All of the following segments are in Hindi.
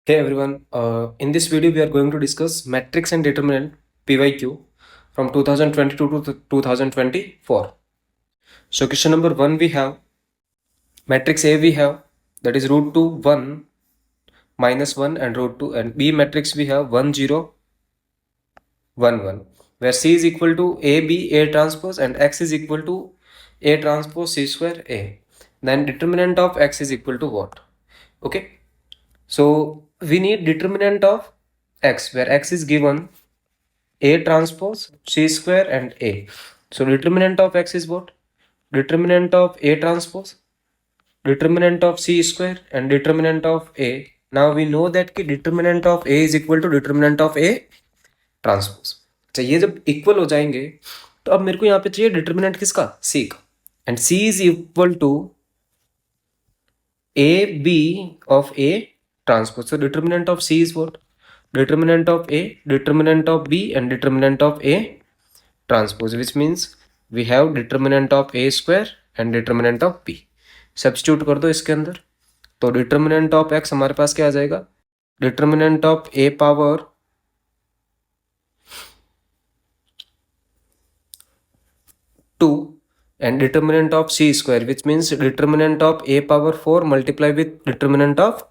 Hey everyone, in this video we are going to discuss matrix and determinant PYQ from 2022 to 2024. So question number 1 we have matrix A we have that is root 2 1 minus 1 and root 2, and B matrix we have 1 0 1 1 where C is equal to A B A transpose and X is equal to A transpose C square A. Then determinant of X is equal to what? Okay, so we need determinant of X where X is given A transpose C square and A. So determinant of X is what? Determinant of A transpose, determinant of C square and determinant of A. Now we know that कि determinant of A is equal to determinant of A transpose. अच्छा, ये जब इक्वल हो जाएंगे तो अब मेरे को यहाँ पे चाहिए डिटर्मिनेंट किसका? C का. And C is equal to A B of A transpose. So determinant of C is what? Determinant of A, determinant of B and determinant of A transpose, which means we have determinant of A square and determinant of B. Substitute कर दो इसके अंदर, तो डिटर्मिनेंट ऑफ एक्स हमारे पास क्या आ जाएगा? Determinant of A power 2 and determinant of c square, which means determinant of a power 4 multiply with determinant of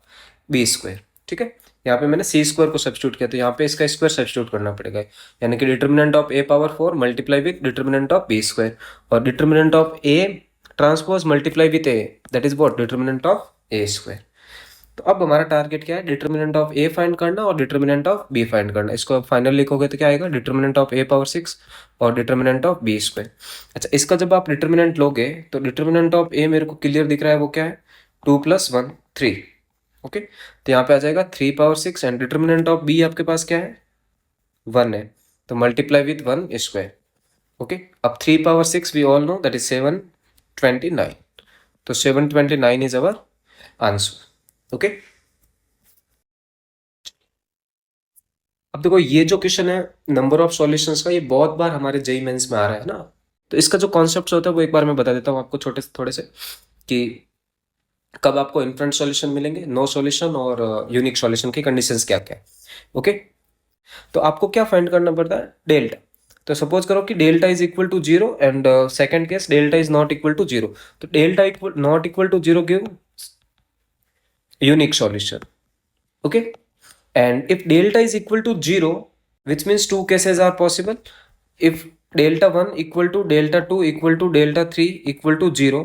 b square. ठीक है, यहाँ पे मैंने c स्क्वायर को सब्स्टिट्यूट किया तो यहाँ पे इसका स्क्वायर सब्स्टिट्यूट करना पड़ेगा, यानी कि determinant of a power 4 multiply with determinant of b square और determinant of a transpose multiply with a, that is what? Determinant of a square. तो अब हमारा टारगेट क्या है? डिटर्मिनेंट ऑफ ए फाइंड करना और डिटर्मिनेंट ऑफ बी फाइंड करना. इसको अब फाइनल लिखोगे तो क्या आएगा? डिटर्मिनेंट ऑफ ए पावर 6 और डिटर्मिनेंट ऑफ बी स्क्वायर. अच्छा, इसका जब आप डिटर्मिनेंट लोगे तो डिटर्मिनेंट ऑफ ए मेरे को क्लियर दिख रहा है, वो क्या है? 2 + 1 3. ओके, तो यहाँ पे आ जाएगा 3 power 6 and determinant of B आपके पास क्या है? 1 है, तो मल्टीप्लाई विथ 1 स्क्वायर. ओके, अब 3 power 6 we all know that is 729. तो 729 इज अवर आंसर. ओके, अब देखो ये जो क्वेश्चन है नंबर ऑफ सॉल्यूशंस का, ये बहुत बार हमारे जेईई मेंस में आ रहा है ना. तो इसका जो कॉन्सेप्ट होता है वो एक बार मैं बता देता हूँ आपको छोटे थोड़े से, कि कब आपको इन्फिनिट सॉल्यूशन मिलेंगे, नो सॉल्यूशन और यूनिक सॉल्यूशन की कंडीशंस क्या क्या है. ओके, तो आपको क्या फाइंड करना पड़ता है? डेल्टा. तो सपोज करो कि delta is equal to 0 and second case delta is not equal to 0. तो delta equal not equal to 0 give unique solution. Okay, and if delta is equal to 0, which means two cases are possible. If delta 1 equal to delta 2 equal to delta 3 equal to 0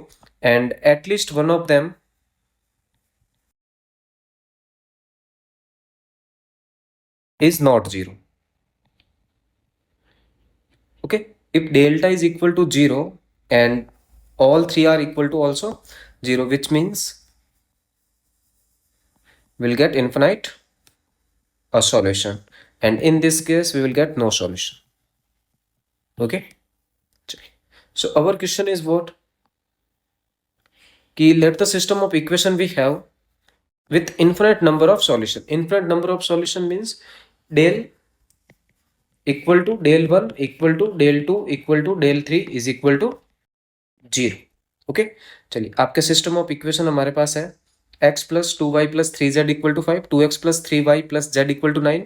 and at least one of them is not 0. Okay, if delta is equal to 0 and all three are equal to also 0, which means we'll get infinite a solution, and in this case we will get no solution. Okay, so our question is what? Ki let the system of equation we have with infinite number of solution. Infinite number of solution means del equal to del 1 equal to del 2 equal to del 3 is equal to 0. Okay, चलिए आपके सिस्टम ऑफ इक्वेशन हमारे पास है x plus 2y plus 3z equal to 5, 2x plus 3y plus z equal to 9,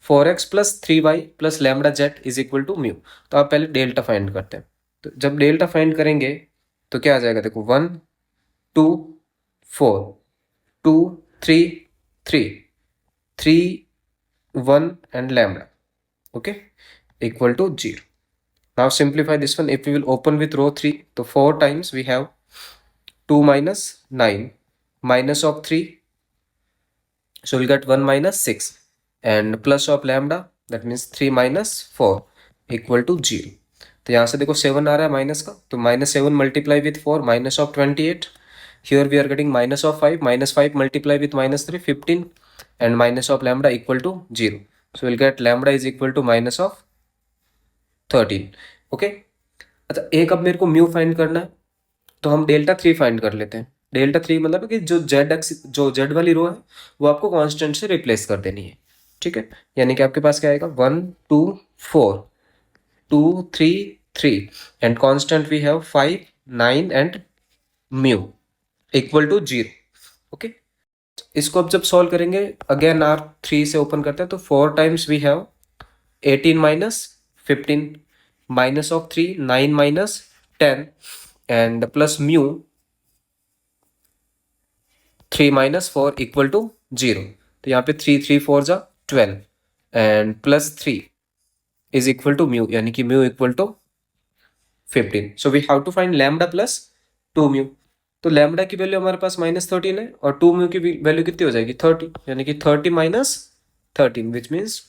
4x plus 3y plus lambda z is equal to mu. तो आप पहले डेल्टा फाइंड करते हैं. तो जब डेल्टा फाइंड करेंगे तो क्या आ जाएगा? देखो 1 2 4 2 3 3 3 1 and lambda, okay, equal to 0. Now simplify this one. If we will open with row 3, so 4 times we have 2 minus 9 minus of 3, so we'll get 1 minus 6 and plus of lambda, that means 3 minus 4 equal to 0. तो यहाँ से देखो 7 आ रहा है माइनस का, तो -7 multiply with 4 minus of 28. Here we are getting minus of 5, -5 multiply with -3 15 and minus of lambda equal to 0. So we'll get lambda is equal to minus of 13. Okay, अच्छा एक अब मेरे को म्यू फाइंड करना है तो हम डेल्टा 3 फाइंड कर लेते हैं. डेल्टा 3 मतलब कि जो जेड एक्स जो जेड वाली रो है वो आपको कांस्टेंट से रिप्लेस कर देनी है. ठीक है, यानी कि आपके पास क्या आएगा? 1 2 4 2 3 3 and constant we have 5 9 and mu equal to 0. Okay, इसको अब जब सॉल्व करेंगे, अगेन आर 3 से ओपन करते हैं, तो 4 times we have 18 minus 15 minus of 3 9 minus 10 and plus mu 3 minus 4 equal to 0. तो यहाँ पे 3 3 4 जा 12 and plus 3 is equal to mu, यानी कि mu equal to 15. So we have to find lambda plus 2 mu. तो लैम्डा की वैल्यू हमारे पास -13 है और 2 म्यू की वैल्यू कितनी हो जाएगी 30, यानी कि 30 माइनस 13 विच मीन्स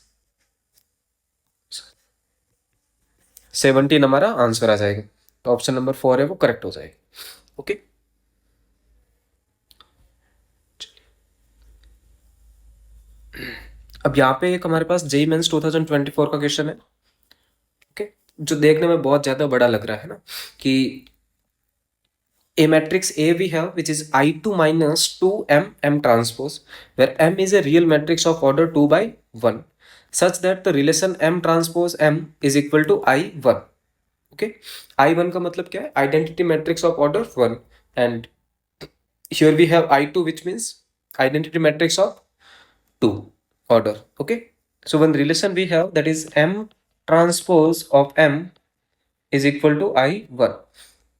17 हमारा आंसर आ जाएगा. तो ऑप्शन नंबर 4 है वो करेक्ट हो जाएगा. ओके, अब यहाँ पे एक हमारे पास जेईई मेंस 2024 का क्वेश्चन है. ओके, जो देखने में बहुत ज्यादा बड़ा लग रहा है ना, कि a matrix A we have which is I2 minus 2m m transpose, where m is a real matrix of order 2 by 1 such that the relation m transpose m is equal to I1. Okay, I1 का मतलब क्या है? Identity matrix of order 1, and here we have I2 which means identity matrix of 2 order. Okay, so one relation we have, that is m transpose of m is equal to I1.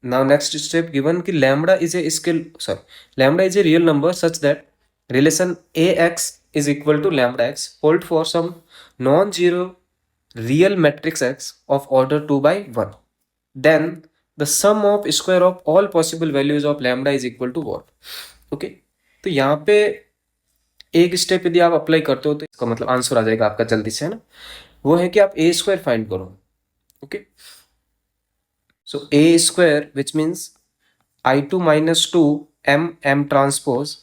Now next step given कि lambda is a scale, sorry, lambda is a real number such that relation ax is equal to lambda x hold for some non-zero real matrix x of order 2 by 1. Then the sum of square of all possible values of lambda is equal to what? Okay, तो यहाँ पे एक स्टेप यदि आप अप्लाई करते हो तो इसका मतलब आंसर आ जाएगा आपका जल्दी से, है ना. वो है कि आप ए स्क्वायर फाइंड करो. Okay, so a square which means I2 minus 2 m transpose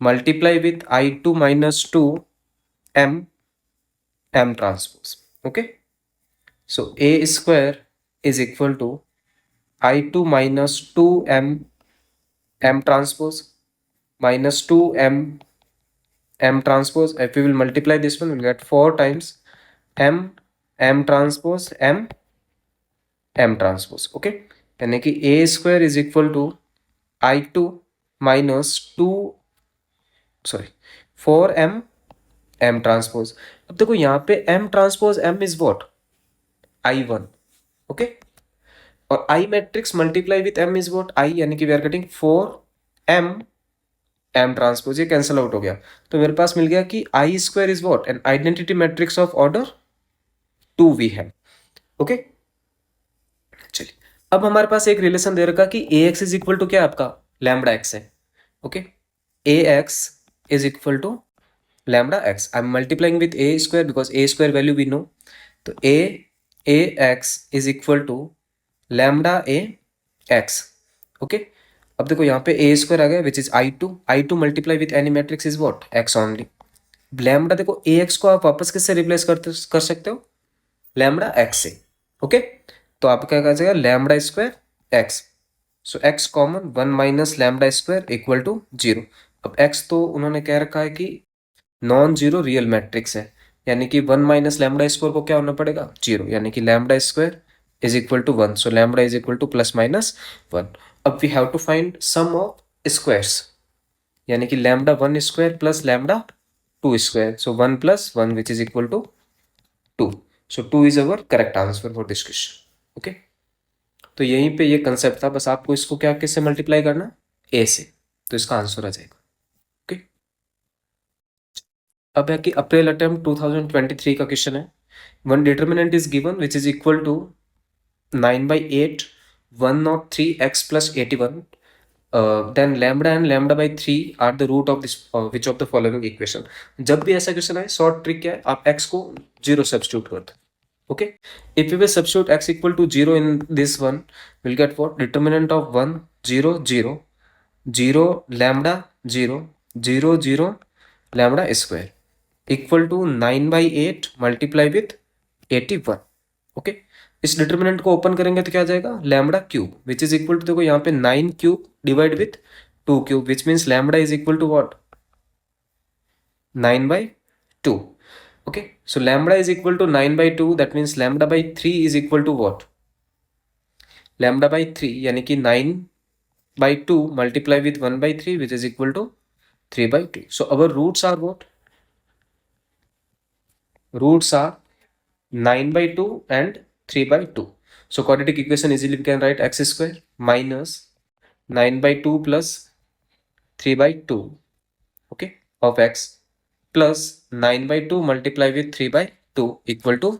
multiply with I2 minus 2 m transpose. Okay, so a square is equal to I2 minus 2 m transpose minus 2 m transpose. If we will multiply this one, we'll get 4 times m transpose m transpose. Okay, यानी कि a square is equal to I2 minus 2 sorry 4m m transpose. अब देखो यहाँ पे m transpose m is what? I1. Okay, और I matrix multiply with m is what? I, यानी कि we are getting 4m m transpose. ये कैंसिल आउट हो गया, तो मेरे पास मिल गया कि I square is what? An identity matrix of order 2 we है. ओके, चलिए अब हमारे पास एक रिलेशन दे रखा कि ax इज इक्वल टू क्या आपका? लैम्बडा x है. Okay, ax is equal to lambda x. I'm multiplying with a square because a square value we know. तो ax is equal to lambda a x. Okay, अब देखो यहाँ पे a square आ गया which is I2 multiply with any matrix is what? x only. lambda देखो ax को आप वापस किससे रिप्लेस कर सकते हो? lambda x से. ओके, तो आपका क्या जाएगा? lambda square x. So x common 1 minus lambda square equal to 0. अब x तो उन्होंने कह रखा है कि नॉन जीरो रियल मैट्रिक्स है, यानी कि 1 माइनस लैम्बडा स्क्वायर को क्या होना पड़ेगा? 0, यानी कि lambda square is equal to 1. So lambda is equal to plus minus 1. अब we have to find sum of squares, यानी कि lambda 1 square plus lambda 2 square. So 1 plus 1 which is equal to 2. So 2 is our correct answer for this question. Okay, तो यहीं पे ये कंसेप्ट था, बस आपको इसको क्या किससे मल्टीप्लाई करना? ए से, तो इसका आंसर आ जाएगा. ओके, अब है कि अप्रैल अटेम्प्ट 2023 का क्वेश्चन है. One determinant is given which is equal to 9/8 103x plus 81. Then lambda and lambda by 3 are the root of this which of the following equation. जब भी ऐसा क्वेश्चन है, शॉर्ट ट्रिक क्या है? आप x को 0 सब्स्टिट्यूट कर दो. Okay, if we will substitute x equal to 0 in this one, we'll get what? Determinant of 1 0 0 0 lambda 0 0 0 lambda square equal to 9/8 multiply with 81. Okay, इस डिटर्मिनेंट को ओपन करेंगे तो क्या आ जाएगा? Lambda cube which is equal to, देखो यहाँ पे 9 cube divide with 2 cube which means lambda is equal to what? 9/2. Okay, so lambda is equal to 9/2. That means lambda by 3 is equal to what? Lambda by 3 यानी कि 9/2 multiply with 1/3 which is equal to 3 by 2. So our roots are what? Roots are 9 by 2 and 3 by 2. So quadratic equation easily we can write x square minus 9 by 2 plus 3 by 2, okay, of x plus 9 by 2 multiply with 3 by 2 equal to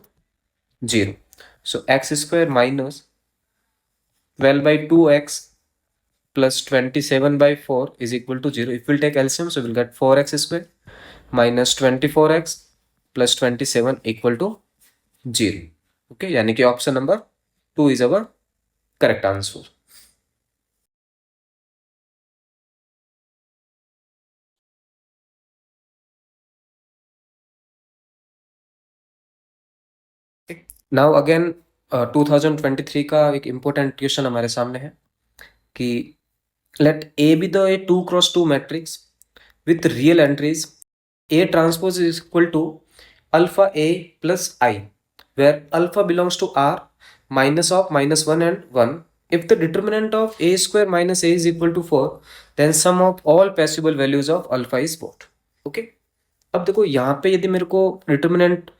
0. So x square minus 12 by 2x plus 27 by 4 is equal to 0. If we'll take LCM, so we'll get 4x square minus 24x plus 27 equal to 0. Okay, यानी कि option number 2 is our correct answer. Now again 2023 का एक इम्पोर्टेंट क्वेश्चन हमारे सामने है कि let A be the a 2 cross 2 matrix with real entries A transpose is equal to alpha A plus I, where alpha belongs to R minus of minus 1 and 1. If the determinant of A square minus A is equal to 4, then sum of all possible values of alpha is what? Okay. अब देखो यहाँ पे यदि मेरे को डिटर्मिनेंट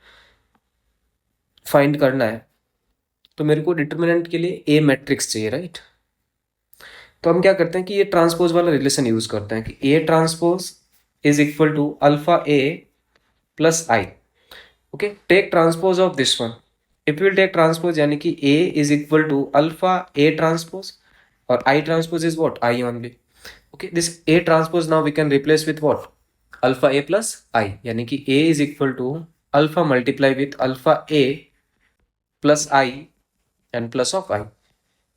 फाइंड करना है तो मेरे को डिटर्मिनेंट के लिए ए मैट्रिक्स चाहिए, राइट? तो हम क्या करते हैं कि ये ट्रांसपोज वाला रिलेशन यूज करते हैं कि A transpose is equal to alpha A plus I. Okay, take transpose of this one. If will take transpose यानी कि A is equal to alpha A transpose और I transpose is what? I only. Okay, this A transpose now we can replace with what? Alpha A plus I, यानी कि A is equal to alpha multiply with alpha A plus I and plus of आई,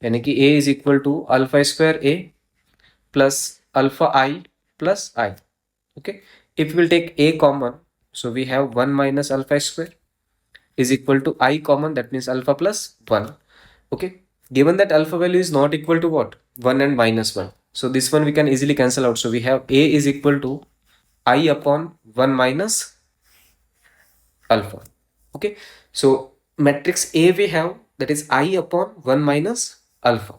यानी कि a is equal to alpha square a plus alpha i plus i. Okay, if we will take a common, so we have 1 minus alpha square is equal to I common, that means alpha plus 1. Okay, given that alpha value is not equal to what? 1 and minus 1, so this one we can easily cancel out. So we have a is equal to I upon 1 minus alpha. Okay, so matrix A we have, that is I upon 1 minus alpha.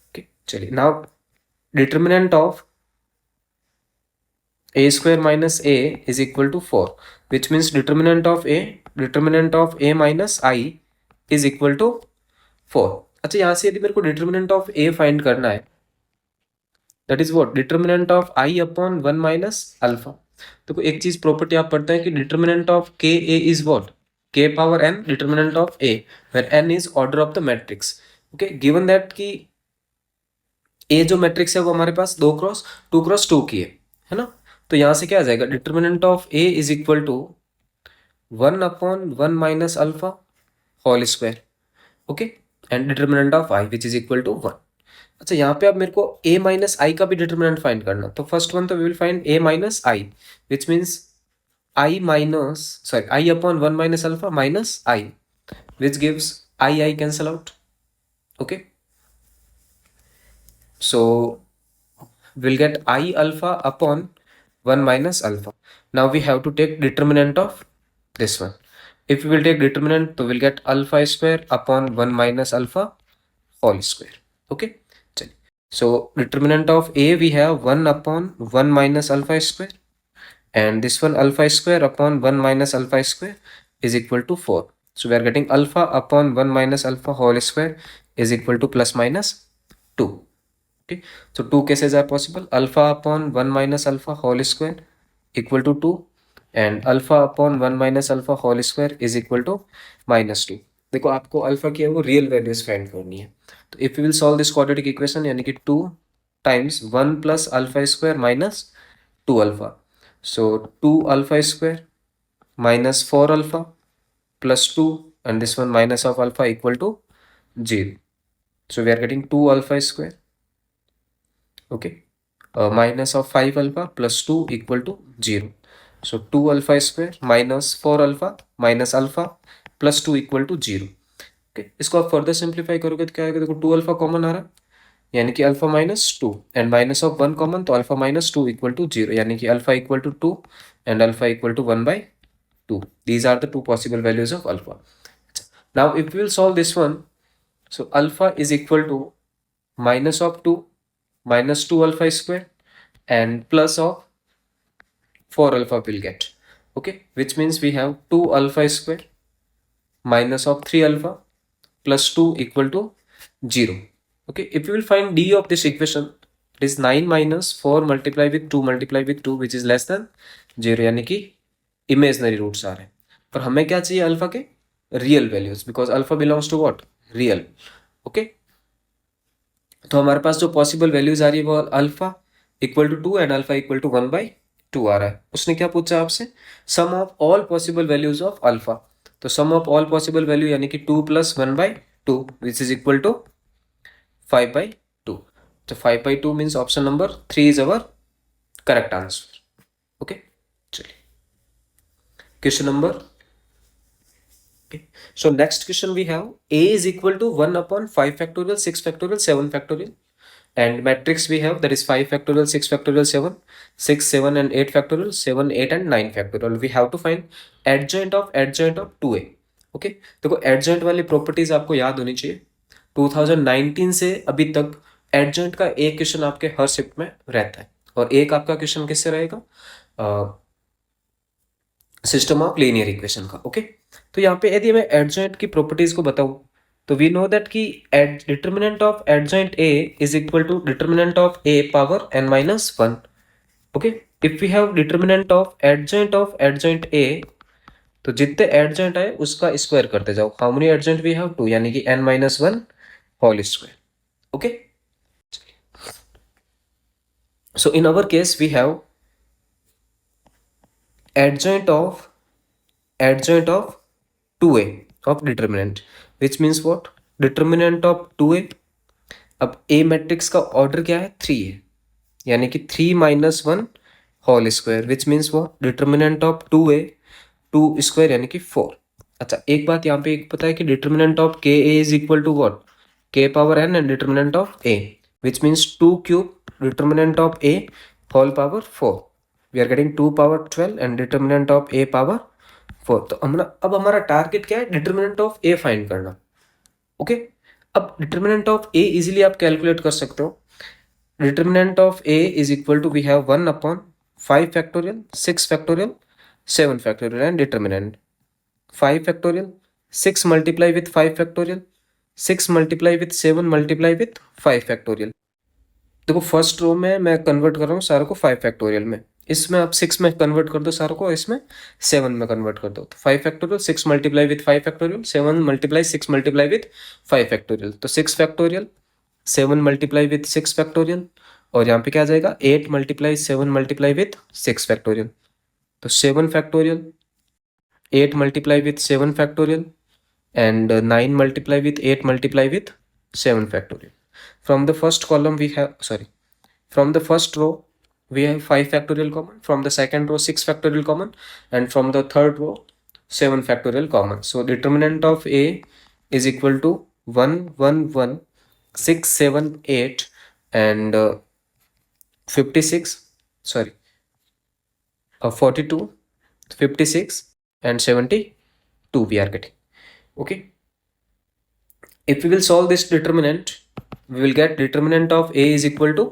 Okay, चलिए, now determinant of a square minus a is equal to 4, which means determinant of a minus I is equal to 4. अच्छा, यहाँ से यदि मेरे को determinant of a find करना है, that is what? determinant of I upon 1 minus alpha. तो एक चीज प्रॉपर्टी आप पढ़ते हैं कि determinant of k a is what? k power n determinant of a, where n is order of the matrix. Okay, given that कि a जो मैट्रिक्स है वो हमारे पास 2 क्रॉस 2 की है ना? तो यहां से क्या आ जाएगा? Determinant of A is equal to 1 upon 1 minus alpha whole square. Okay, and determinant of I which is equal to 1. अच्छा, यहाँ पे अब मेरे को a माइनस आई का भी डिटर्मिनेंट फाइंड करना. तो फर्स्ट वन तो we will find a minus I, which means I upon 1 minus alpha minus I, which gives I cancel out. Okay, so we'll get I alpha upon 1 minus alpha. Now we have to take determinant of this one. If we will take determinant, so we'll get alpha square upon 1 minus alpha whole square. Okay, so determinant of A we have 1 upon 1 minus alpha square, and this one alpha square upon 1 minus alpha square is equal to 4. So we are getting alpha upon 1 minus alpha whole square is equal to plus minus 2. Okay, so two cases are possible. Alpha upon 1 minus alpha whole square equal to 2, and alpha upon 1 minus alpha whole square is equal to minus 2. देखो, आपको अल्फा की है वो रियल वैल्यूज फाइंड करनी है. तो if you will solve this quadratic equation, यानी कि 2 times 1 plus alpha square minus 2 alpha, so 2 alpha square minus 4 alpha plus 2, and this one minus of alpha equal to 0. So we are getting 2 alpha square. Okay, minus of 5 alpha plus 2 equal to 0. So 2 alpha square minus 4 alpha minus alpha plus 2 equal to 0. Okay, इसको आप फर्दर सिंप्लीफाई करोगे तो क्या आएगा? देखो, 2 अल्फा कॉमन आ रहा है, यानी कि alpha minus 2, and minus of 1 common, तो अल्फा माइनस 2 इक्वल टू 0, यानी कि alpha equal to 2 and alpha equal to 1/2. These are the two possible values of alpha. Now if we will solve this one, so alpha is equal to minus of 2 minus 2 alpha square and plus of 4 alpha we'll get. Okay, which means we have 2 alpha square minus of 3 alpha plus 2 equal to 0. Okay, if you will find d of this equation, it is 9 minus 4 multiply with 2 multiply with 2 which is less than 0, यानी कि इमेजनरी रूट्स आ रहे हैं. पर हमें क्या चाहिए अल्फा के real values, because alpha belongs to what, real. Okay, तो हमारे पास जो पॉसिबल वैल्यूज आ रही है वो alpha equal to 2 and alpha equal to 1/2 आ रहा है. उसने क्या पूछा आपसे, sum of all possible values of alpha. तो sum of all possible value यानी कि 2 plus 1/2 which is equal to 5/2. तो 5/2 means option number 3 is our correct answer. Okay, चलिए question number. Okay. So next question we have a is equal to 1 upon 5 factorial, 6 factorial, 7 factorial, and matrix we have that is 5 factorial, 6 factorial, 7, 6, 7 and 8 factorial, 7, 8 and 9 factorial. We have to find adjoint of 2a. Okay, देखो adjoint वाली properties आपको याद होनी चाहिए. 2019 से अभी तक adjoint का एक क्वेश्चन आपके हर शिफ्ट में रहता है, और एक आपका क्वेश्चन किससे रहेगा, सिस्टम ऑफ लीनियर इक्वेशन का. ओके, तो यहाँ पे यदि मैं एडजॉइंट की प्रॉपर्टीज को बताऊं तो वी नो दैट कि determinant of adjoint A is equal to determinant of A power n minus 1. Okay, if we have determinant of adjoint A, तो जितने एडजॉइंट आए उसका स्क्वायर करते जाओ. How many adjoint we have, 2, यानी कि n minus 1 whole square. Okay, so in our case we have adjoint of 2a of determinant, which means what, determinant of 2a. अब a मैट्रिक्स का ऑर्डर क्या है, 3 है, यानी कि 3 minus 1 whole square, which means वो डिटर्मिनेंट ऑफ 2a 2 स्क्वायर यानी कि 4. अच्छा, एक बात यहाँ पे एक पता है कि determinant of K A is equal to what, k power n and determinant of a, which means 2 cube determinant of a whole power 4. We are getting 2 power 12 and determinant of a power 4. तो अब हमारा टारगेट क्या है, डिटर्मिनेंट ऑफ a फाइंड करना. ओके, अब डिटर्मिनेंट ऑफ a इजीली आप कैलकुलेट कर सकते हो. Determinant of a is equal to we have 1 upon 5 factorial, 6 factorial, 7 factorial and determinant 5 factorial, 6 multiply with 5 factorial, 6 multiply with 7 multiply with 5 factorial. देखो फर्स्ट रो में मैं कन्वर्ट कर रहा हूँ सारे को 5 फैक्टोरियल में, इसमें आप 6 में कन्वर्ट कर दो सारों को, इसमें 7 में कन्वर्ट कर दो. तो 5 factorial, 6 multiply with 5 factorial, 7 multiply 6 multiply with 5 factorial. तो 6 फैक्टोरियल, 7 मल्टीप्लाई विथ 6 फैक्टोरियल, और यहाँ पे क्या आ जाएगा 8 मल्टीप्लाई 7 मल्टीप्लाई विथ 6 फैक्टोरियल. तो 7 factorial, 8 multiply with 7 factorial and 9 multiply with 8 multiply with 7 factorial. From the first column we have, sorry, from the first row we have 5 factorial common, from the second row 6 factorial common, and from the third row 7 factorial common. So determinant of a is equal to 1 1 1 6 7 8 and 56, sorry, 42, 56 and 72 we are getting. Okay, if we will solve this determinant, we will get determinant of a is equal to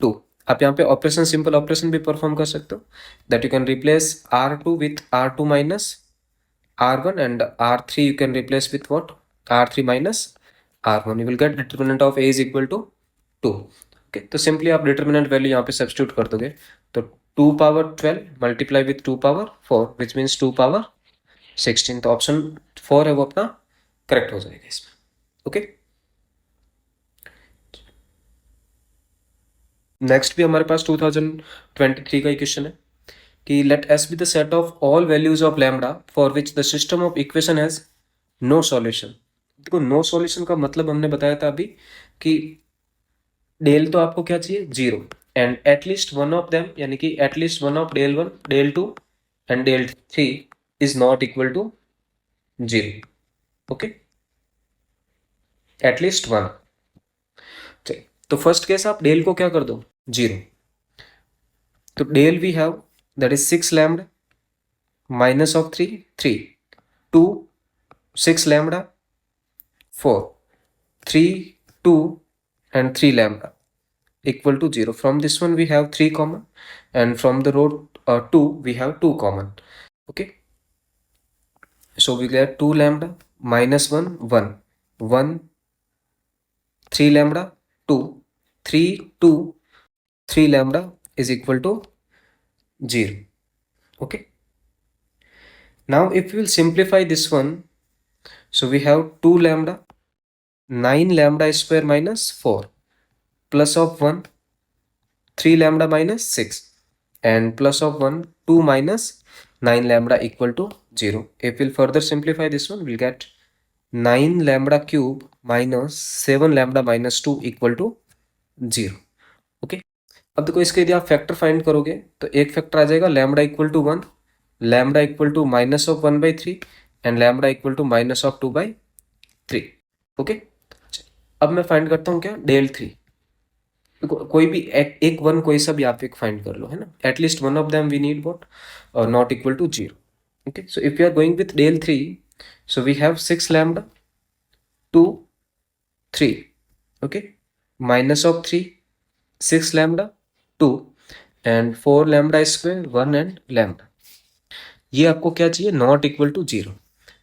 2. आप यहाँ पे ऑपरेशन, सिंपल ऑपरेशन भी परफॉर्म कर सकते हो, that you can replace R2 with R2 minus R1 and R3 you can replace with what, R3 minus R1. You will get determinant of A is equal to 2. Okay, तो सिंपली आप डिटर्मिनेंट वैल्यू यहाँ पे सब्स्टिट्यूट कर दोगे, तो 2 power 12 multiply with 2 power 4 which means 2 power 16. तो ऑप्शन 4 है वो अपना करेक्ट हो जाएगा इसमें. ओके, नेक्स्ट भी हमारे पास 2023 का क्वेश्चन है कि let S be the set of all values of lambda for which the system of equation has no solution. देखो नो सॉल्यूशन का मतलब हमने बताया था अभी कि डेल तो आपको क्या चाहिए, 0, and at least one of them, यानी कि at least one of del 1, del 2 and del 3 is not equal to 0. Okay, at least one. तो फर्स्ट केस आप डेल को क्या कर दो, 0. तो del we have that is 6 lambda minus of 3 3 2 6 lambda 4 3 2 and 3 lambda equal to 0. From this one we have 3 common and from the row 2 we have 2 common. Okay, so we get 2 lambda minus 1 1 1 3 lambda 2 3 2 3 lambda is equal to 0. Okay, now if we will simplify this one, so we have 2 lambda 9 lambda square minus 4 plus of 1 3 lambda minus 6 and plus of 1 2 minus 9 lambda equal to 0. If we'll further simplify this one, we'll get 9 lambda cube minus 7 lambda minus 2 equal to 0. Okay, अब देखो इसके यदि आप फैक्टर फाइंड करोगे तो एक फैक्टर आ जाएगा lambda equal to 1, lambda equal to minus of 1/3 and lambda equal to minus of 2/3. Okay, अब मैं फाइंड करता हूँ क्या डेल 3. कोई भी एक वन कोई सा भी आप एक फाइंड कर लो, है ना, at least one of them we need what not equal to 0. Okay, so if you are going with del 3, so we have 6 lambda 2 3. Okay, minus of 3 6 lambda 2 and 4 lambda square 1 and lambda. ये आपको क्या चाहिए, नॉट इक्वल टू 0.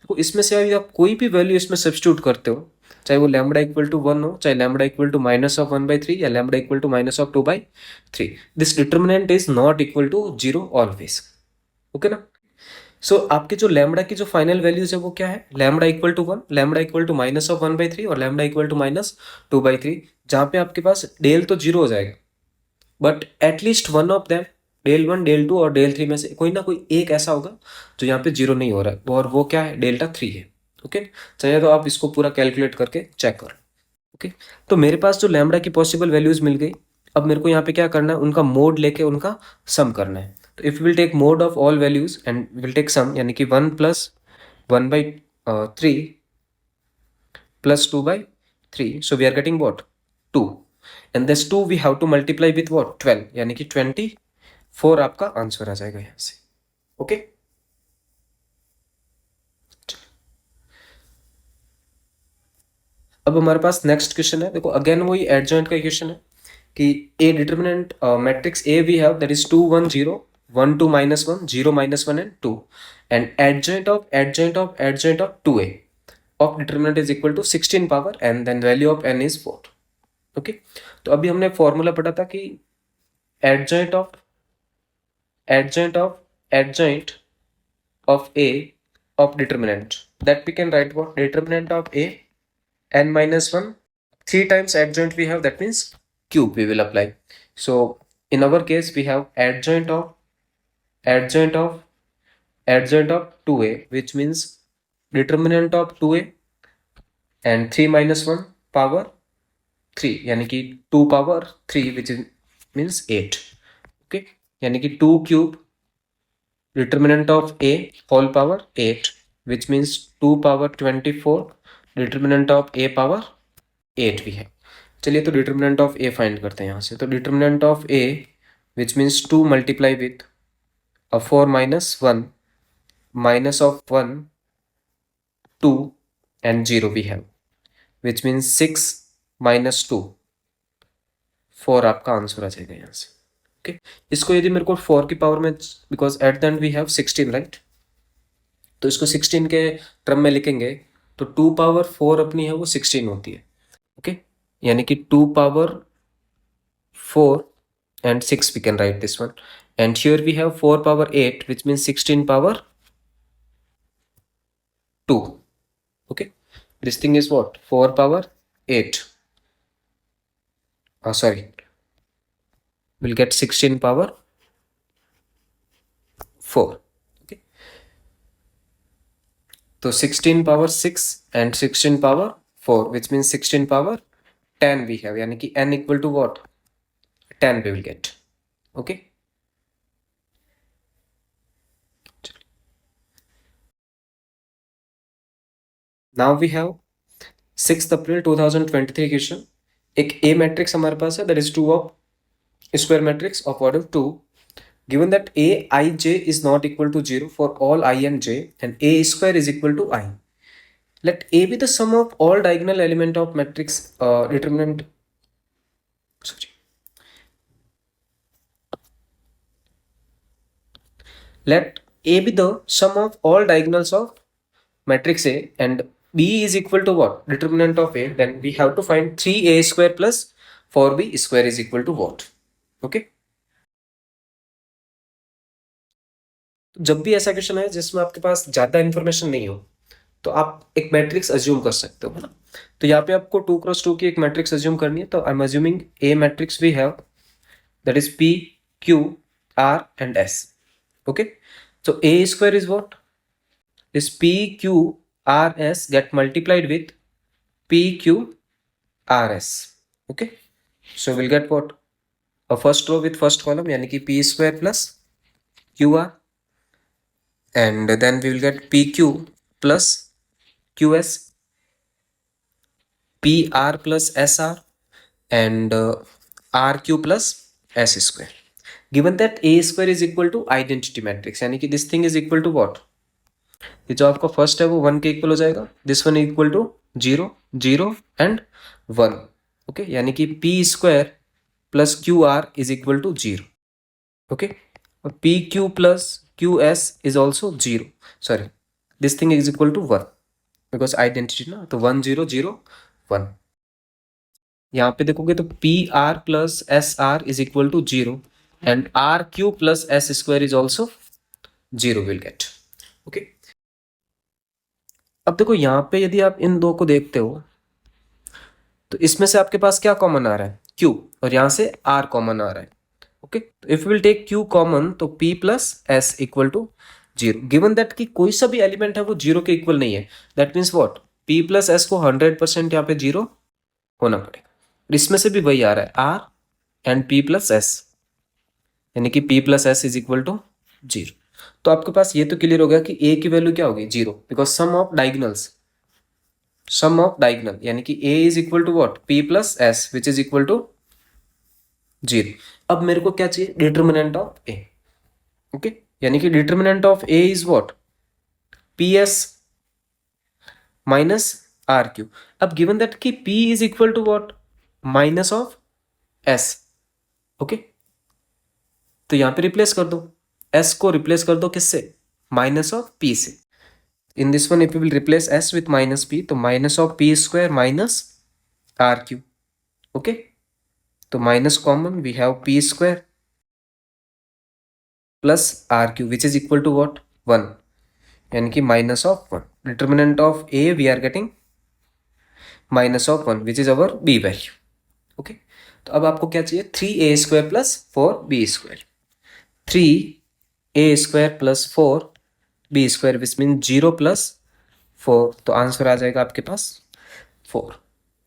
तो इसमें से अभी आप कोई भी वैल्यू इसमें सब्स्टिट्यूट करते हो, चाहे वो लैम्बडा इक्वल टू 1 हो, चाहे lambda equal to minus of 1/3 या lambda equal to minus of 2/3, this determinant is not equal to 0 always. Okay ना. सो आपके जो लैम्बडा की जो फाइनल वैल्यूज है वो क्या है, lambda equal to 1, lambda equal to minus of 1/3 और लैम्बडा इक्वल टू माइनस 2/3, जहाँ पे आपके पास डेल तो 0 हो जाएगा, but at least one of them, del 1 del 2 और डेल 3 में से कोई ना कोई एक ऐसा होगा जो यहाँ पे 0 नहीं हो रहा है, और वो क्या है, डेल्टा 3 है. ओके, चाहिए तो आप इसको पूरा कैलकुलेट करके चेक करो. ओके, तो मेरे पास जो लैम्बडा की पॉसिबल वैल्यूज मिल गई. अब मेरे को यहाँ पे क्या करना है, उनका मोड लेके उनका सम करना है. तो if will take mod of all values and will take sum, यानी कि 1 plus 1/3 plus 2/3, so we are getting what 2, and this 2 we have to multiply with what 12, यानी कि 24 आपका आंसर आ जाएगा यहाँ से. ओके, अब हमारे पास नेक्स्ट क्वेश्चन है. देखो अगेन वही एडजॉइंट का क्वेश्चन है कि ए determinant matrix A we have that is 2 1 0 1 2 minus 1 0 minus 1 and 2, and adjoint of 2a of determinant is equal to 16 power and then value of n is 4. Okay, तो अभी हमने फॉर्मूला पढ़ा था कि adjoint of a of determinant, that we can write what determinant of a n minus 1 3 times adjoint we have, that means cube we will apply. So in our case we have adjoint of 2a, which means determinant of 2a and 3 minus 1 power 3, यानी कि 2 power 3 which is means 8. okay, यानी कि 2 cube determinant of a whole power 8, which means 2 power 24 determinant of a power 8 भी है. चलिए तो डिटर्मिनेंट ऑफ ए फाइंड करते हैं यहाँ से. तो determinant of A which means 2 multiply with 4 minus 1 minus of 1 2 and 0 we have, which means 6 minus 2 4 आपका आंसर आ जाएगा यहाँ से. ओके, इसको यदि मेरे को 4 की पावर में, because at the end we have 16 right, तो इसको 16 के टर्म में लिखेंगे तो 2 पावर 4 अपनी है वो 16 होती है. ओके, यानी कि 2 power 4 and 6 we can write this one, and here we have 4 power 8 which means 16 power 2. okay, this thing is what 4 power 8, sorry, we'll get 16 power 4. okay, so 16 power 6 and 16 power 4 which means 16 power 10 we have, यानी कि n equal to what 10 we will get. okay, now we have 6th April 2023 question. एक A मैट्रिक्स हमारे पास है, that is 2 of square matrix of order 2, given that a I j is not equal to 0 for all I and j and a square is equal to I. Let a be the sum of all diagonal element of matrix determinant. Sorry. let A be the sum of all diagonals of matrix A and B is equal to what? Determinant of A. Then we have to find 3A square plus 4B square is equal to what? Okay. तो जब भी ऐसा क्वेश्चन है जिसमें आपके पास ज्यादा इंफॉर्मेशन नहीं हो तो आप एक मैट्रिक्स अज्यूम कर सकते हो, है ना। तो यहाँ पे आपको 2x2 की एक मैट्रिक्स अज्यूम करनी है। तो I am assuming a matrix we have that is P, Q, R and S. Okay. So A square is what? This P, Q, R, S get multiplied with P, Q, R, S. Okay. So we'll get what? A first row with first column yani ki P square plus QR, and then we will get PQ plus QS, PR plus SR and RQ plus S square. Given that A square is equal to identity matrix यानी कि this thing is equal to what? ये जो आपका फर्स्ट है वो 1 के इक्वल हो जाएगा, this one equal to 0, 0 and 1. Okay, यानी कि P square plus Q R is equal to 0. Okay, और P Q plus Q S is also 0. Sorry, this thing is equal to 1 because identity ना, तो 1 0 0 1. यहाँ पे देखोगे तो P R plus S R is equal to 0 and R Q plus S square is also 0 will get. Okay, अब देखो यहाँ पे यदि आप इन दो को देखते हो तो इसमें से आपके पास क्या कॉमन आ रहा है? Q, और यहाँ से R कॉमन आ रहा है. ओके, तो if will take Q common तो P plus S equal to 0. Given that कि कोई सा भी एलिमेंट है वो 0 के इक्वल नहीं है, that means what? P plus S को 100% यहाँ पे 0 होना पड़ेगा. इसमें से भी वही आ रहा है R and P plus S, यानी कि P plus S is equal to 0. तो आपके पास ये तो क्लियर हो गया कि A की वैल्यू क्या होगी? 0, because sum of diagonals, sum of diagonal यानी कि A is equal to what? P plus S which is equal to 0. अब मेरे को क्या चाहिए? Determinant of A. ओके, यानी कि determinant of A is what? PS minus RQ. अब गिवन दैट कि P is equal to what? Minus of S. Okay, तो यहां पे रिप्लेस कर दो, S को रिप्लेस कर दो किससे? माइनस ऑफ P से. In this one, if we will replace S with minus P, तो minus of P square minus RQ. Okay, तो minus common we have P square plus RQ which is equal to what? 1, यानी कि minus of 1. Determinant of A we are getting minus of 1 which is our B value. Okay, तो अब आपको क्या चाहिए? 3A square plus 4B square. 3A square plus 4B square which means 0 plus 4, तो आंसर आ जाएगा आपके पास 4.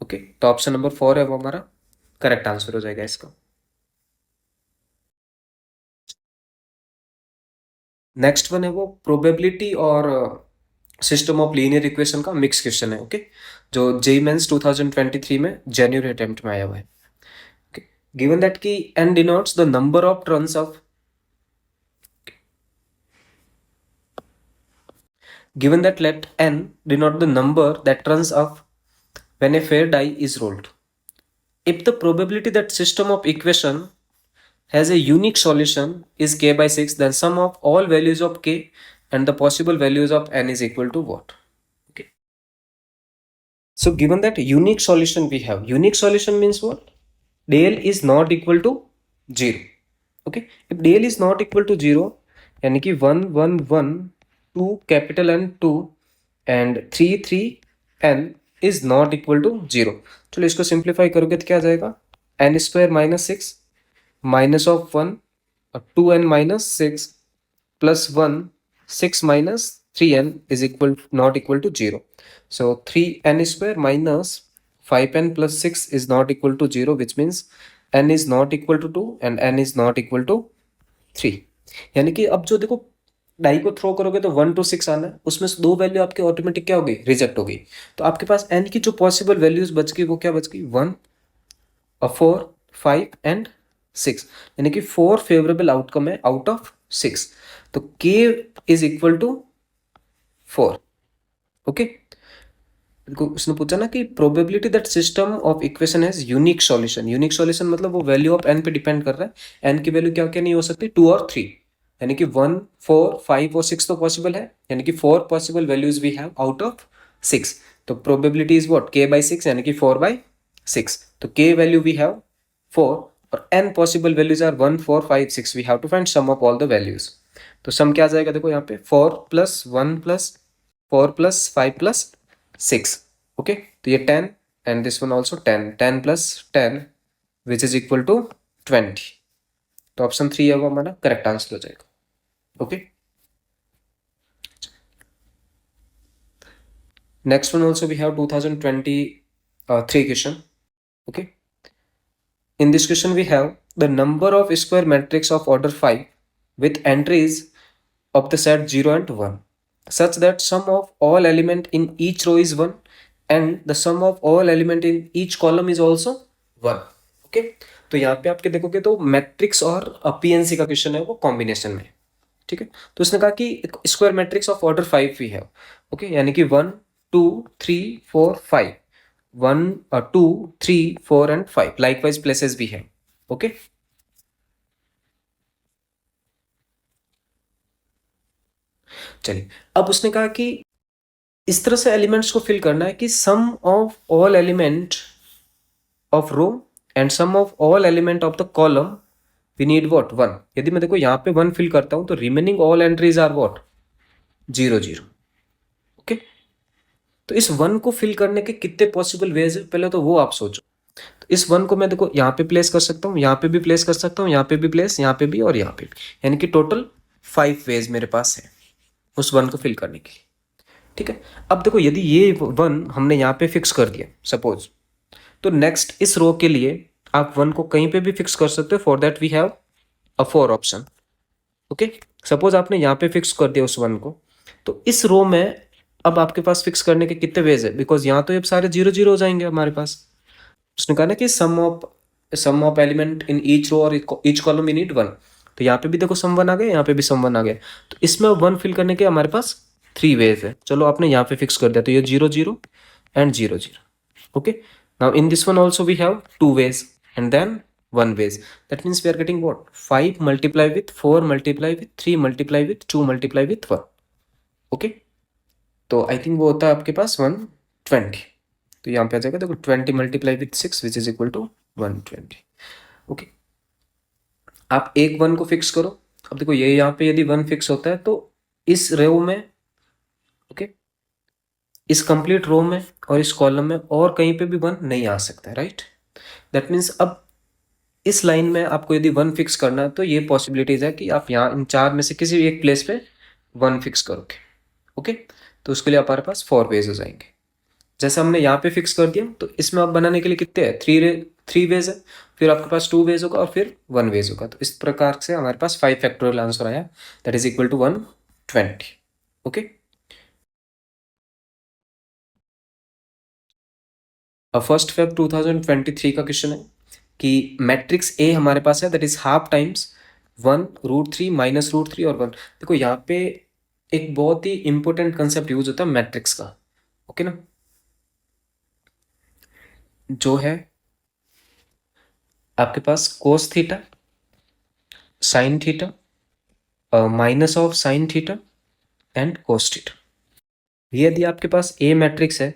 ओके, तो ऑप्शन नंबर 4 है वो हमारा करेक्ट आंसर हो जाएगा इसका. नेक्स्ट वन है वो प्रोबेबिलिटी और सिस्टम ऑफ लीनियर इक्वेशन का मिक्स क्वेश्चन है. ओके, जो जेईई मेंस 2023 में जनवरी अटेम्प्ट में आया हुआ है. ओके, गिवन दैट कि n denotes the number of turns of, given that let n denote the number that turns up when a fair die is rolled. If the probability that system of equation has a unique solution is k by 6, then sum of all values of k and the possible values of n is equal to what? Okay, so given that unique solution we have, unique solution means what? Del is not equal to 0. Okay, if del is not equal to 0 यानी कि 1 1 1 2 capital N 2 and 3 3 n is not equal to 0. चलो इसको सिंप्लीफाई करोगे तो क्या आ जाएगा? n square minus 6 minus of 1 और 2n minus 6 plus 1 6 minus 3n is equal not equal to 0. So 3n square minus 5n plus 6 is not equal to 0, which means n is not equal to 2 and n is not equal to 3. यानी कि अब जो देखो डाई को थ्रो करोगे तो 1 to 6 आना है, उसमें से दो वैल्यू आपके ऑटोमेटिक क्या हो गई? रिजेक्ट हो गई. तो आपके पास n की जो पॉसिबल वैल्यूज बच गई वो क्या बच गई? 1 और 4 5 एंड 6, यानी कि 4 फेवरेबल आउटकम है आउट ऑफ 6. तो k is equal to 4. Okay, उसने पूछा ना कि probability that system of equation has unique solution. Unique solution मतलब वो वैल्यू ऑफ n पे डिपेंड कर रहा है. n की वैल्यू क्या क्या नहीं हो सकती? 2 और 3. यानी कि 1, 4, 5 और 6 तो पॉसिबल है, यानी कि 4 possible values we have out of 6. तो probability is what, k by 6, यानी कि 4 by 6. तो k वैल्यू वी हैव 4 और n possible values are 1, 4, 5, 6. We have to find sum of all the values. तो सम क्या आ जाएगा, देखो यहाँ पे 4 plus 1 plus 4 plus 5 plus 6. Okay, तो ये 10 and this one also 10. 10 plus 10 which is equal to 20. तो ऑप्शन 3 है वो हमारा करेक्ट आंसर हो जाएगा. Okay, next one also we have 2023 question. Okay, in this question we have the number of square matrix of order 5 with entries of the set 0 and 1 such that sum of all element in each row is 1 and the sum of all element in each column is also 1. Okay, तो यहाँ पे आपके देखोगे तो मैट्रिक्स और पीएनसी का क्वेश्चन है वो कॉम्बिनेशन में. ठीक है, तो उसने कहा कि स्क्वायर मैट्रिक्स ऑफ ऑर्डर 5 भी है. ओके, यानी कि 1, 2, 3, 4, 5. 1, 2, 3, 4 एंड 5 लाइकवाइज प्लेसेस भी है. ओके, चलिए अब उसने कहा कि इस तरह से एलिमेंट्स को फिल करना है कि sum of all element of row and sum of all element of the column we need what 1. यदि मैं देखो यहाँ पे 1 फिल करता हूं तो remaining all entries are what 0, 0. Okay, तो इस 1 को फिल करने के कितने पॉसिबल वेज है पहले तो वो आप सोचो. तो इस 1 को मैं देखो यहाँ पे प्लेस कर सकता हूँ, यहाँ पे भी प्लेस कर सकता हूँ, यहाँ पे भी प्लेस, यहाँ पे भी और यहाँ पे भी, यानी कि टोटल 5 वेज मेरे पास है उस 1 को फिल करने के लिए. ठीक है, अब देखो यदि ये 1 हमने यहाँ पे फिक्स कर दिया सपोज, तो नेक्स्ट इस रो के लिए आप 1 को कहीं पे भी फिक्स कर सकते हो. For that we have a 4 option. Okay, suppose आपने यहाँ पे फिक्स कर दिया उस 1 को, तो इस रो में अब आपके पास फिक्स करने के कितने वेज है, बिकॉज यहाँ तो अब सारे 0, 0 हो जाएंगे हमारे पास. उसने कहा ना कि sum of element in each row और ईच कॉलम इन नीड 1. तो यहाँ पे भी देखो सम 1 आ गया, यहाँ पे भी सम 1 आ गया. तो इसमें 1 फिल करने के हमारे पास 3 वेज है. चलो आपने यहाँ पे फिक्स कर दिया, तो ये 0, 0 and 0, 0. Okay, now in this one also we have 2 ways and then 1 ways. That means we are getting what 5 multiply with 4 multiply with 3 multiply with 2 multiply with 1. Okay, तो आई थिंक वो होता है आपके पास 120. तो यहाँ पे आ जाएगा देखो 20 multiply with 6 which is equal to 120. Okay, आप एक 1 को फिक्स करो. अब देखो ये यहाँ पे यदि 1 फिक्स होता है तो इस रो में, ओके, इस कंप्लीट रो में और इस कॉलम में और कहीं पे भी 1 नहीं आ सकता है, राइट. दैट मीन्स अब इस लाइन में आपको यदि 1 फिक्स करना है तो ये पॉसिबिलिटीज है कि आप यहाँ इन 4 में से किसी भी एक प्लेस पे 1 फिक्स करोगे. ओके, तो उसके लिए हमारे पास 4 वेज हो जाएंगे. जैसे हमने यहाँ पे फिक्स कर दिया, तो इसमें आप बनाने के लिए कितने हैं 3 वेज है, फिर आपके पास 2 वेज होगा और फिर 1 वेज होगा. तो इस प्रकार से हमारे पास 5 फैक्टोरियल आंसर आया, that is equal to 120. Okay, अब फर्स्ट फेब 2023 का क्वेश्चन है कि मैट्रिक्स ए हमारे पास है दैट इज हाफ टाइम्स 1√3 -√3 और 1. देखो यहाँ पे एक बहुत ही इंपॉर्टेंट कंसेप्ट यूज होता है मैट्रिक्स का. ओके ना, जो है आपके पास cos theta, sine theta, minus of sine theta and cos theta. यदि आपके पास ए मैट्रिक्स है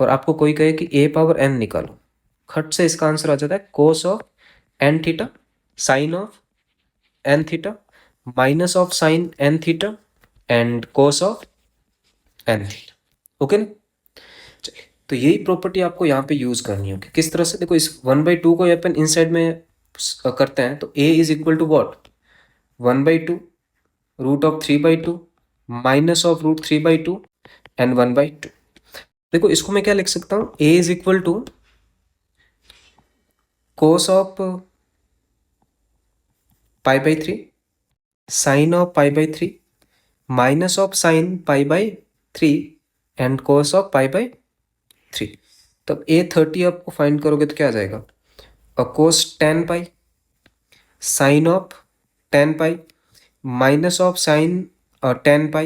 और आपको कोई कहे कि ए पावर एन निकालो, खट से इसका आंसर आ जाता है cos of n theta, sine of n theta, minus of sine n theta and cos of n theta. Okay ना, चलिए तो यही प्रॉपर्टी आपको यहाँ पे यूज करनी होगी. किस तरह से, देखो इस 1/2 को अपन इनसाइड में करते हैं तो a is equal to what 1/2 √3/2 minus of √3/2 and 1/2. देखो इसको मैं क्या लिख सकता हूँ, a is equal to cos of π/3 sine of π/3 minus of sine π/3 and cos of π/3. तब a30 आपको फाइंड करोगे तो क्या आ जाएगा, cos 10π sine of 10π minus of sine 10π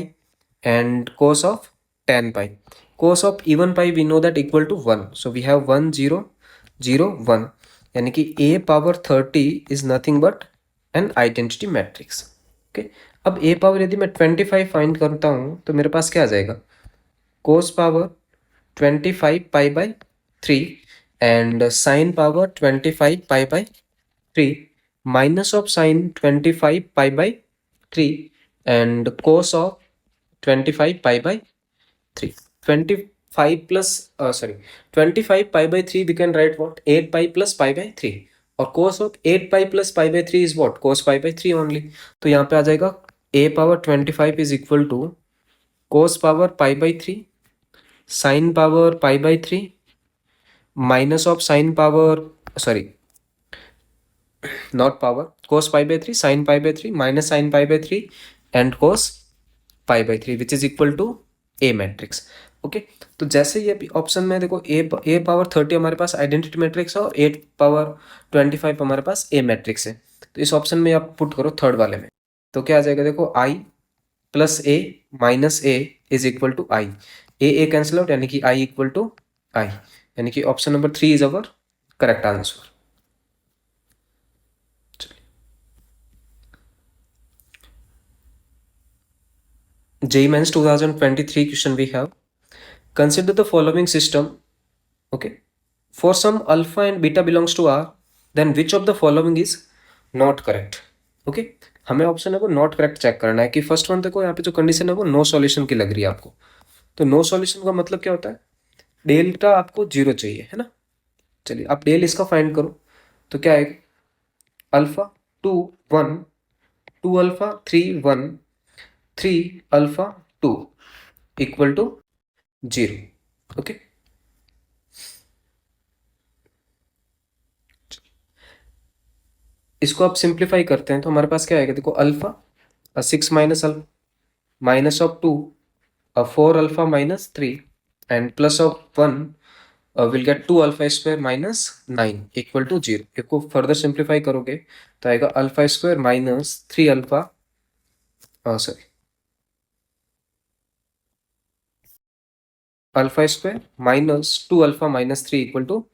and cos of 10π. Cos of even pi we know that equal to 1, so we have 1 0 0 1, यानी कि a power 30 is nothing but an identity matrix. Okay, अब ए पावर यदि मैं 25 फाइंड करता हूँ तो मेरे पास क्या आ जाएगा, cos power 25 pi by 3 and sine power 25 pi by 3 minus of sine 25 pi by 3 and cos of 25 pi by 3. 25 plus 25 pi by 3 we can write what, 8 pi plus pi by 3, और cos of 8 pi plus pi by 3 is what, cos pi by 3 only. तो यहाँ पे आ जाएगा a power 25 is equal to cos power pi by 3 sin power pi by 3 minus of sin power, sorry, not power, cos pi by 3 sin pi by 3 minus sin pi by 3 and cos pi by 3 which is equal to a matrix. Okay, तो जैसे ये ऑप्शन में देखो ए पावर 30 हमारे पास आइडेंटिटी मैट्रिक्स है और 8 पावर 25 हमारे पास ए मैट्रिक्स है. तो इस ऑप्शन में आप पुट करो थर्ड वाले में, तो क्या आ जाएगा देखो, I plus A minus A is equal to I. A cancel out यानी कि आई इक्वल टू आई, यानी कि option number 3 is our correct answer. JEE Mains 2023 question we have. Consider the following system. Okay. For some alpha and beta belongs to R, then which of the following is not correct? Okay. हमें ऑप्शन है वो नॉट करेक्ट चेक करना है कि फर्स्ट वन देखो यहाँ पे जो कंडीशन है वो नो सॉल्यूशन की लग रही है आपको. तो नो सॉल्यूशन का मतलब क्या होता है, डेल्टा आपको जीरो चाहिए है ना. चलिए आप डेल इसका फाइंड करो, तो क्या है, alpha 2 1 2 alpha 3 1 3 alpha 2 equal to 0. Okay, इसको आप सिंप्लीफाई करते हैं तो हमारे पास क्या आएगा, देखो alpha 6 minus alpha minus of 2 4 alpha minus 3 and plus of 1 will get 2 alpha square minus 9 equal to 0. इसको फर्दर सिंप्लीफाई करोगे तो आएगा alpha square minus 3 alpha sorry alpha square minus 2 alpha minus 3 equal to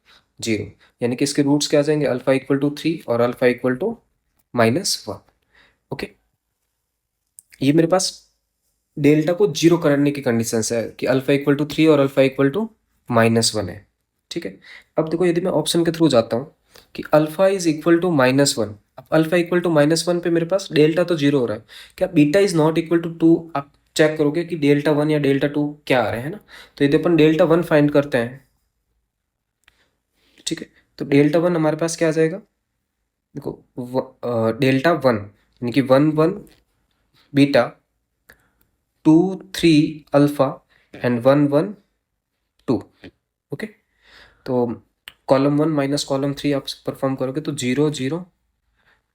0. यानी कि इसके रूट्स क्या आ जाएंगे, अल्फा इक्वल टू 3 और alpha equal to minus 1. Okay, ये मेरे पास डेल्टा को जीरो करने की कंडीशन है कि अल्फा इक्वल टू 3 और अल्फा इक्वल टू माइनस 1 है. ठीक है, अब देखो यदि मैं ऑप्शन के थ्रू जाता हूँ कि अल्फा इज इक्वल टू -1, अब अल्फा इक्वल टू -1 पे मेरे पास डेल्टा तो जीरो हो रहा है, क्या beta is not equal to 2, आप चेक करोगे कि डेल्टा 1 या डेल्टा 2 क्या आ रहे हैं ना. तो यदि अपन डेल्टा 1 फाइंड करते हैं, ठीक है, तो डेल्टा 1 हमारे पास क्या आ जाएगा, देखो डेल्टा 1 यानी कि 1 1 बीटा 2 3 अल्फा एंड 1 1 2. ओके, तो कॉलम 1 माइनस कॉलम 3 आप परफॉर्म करोगे तो 0 0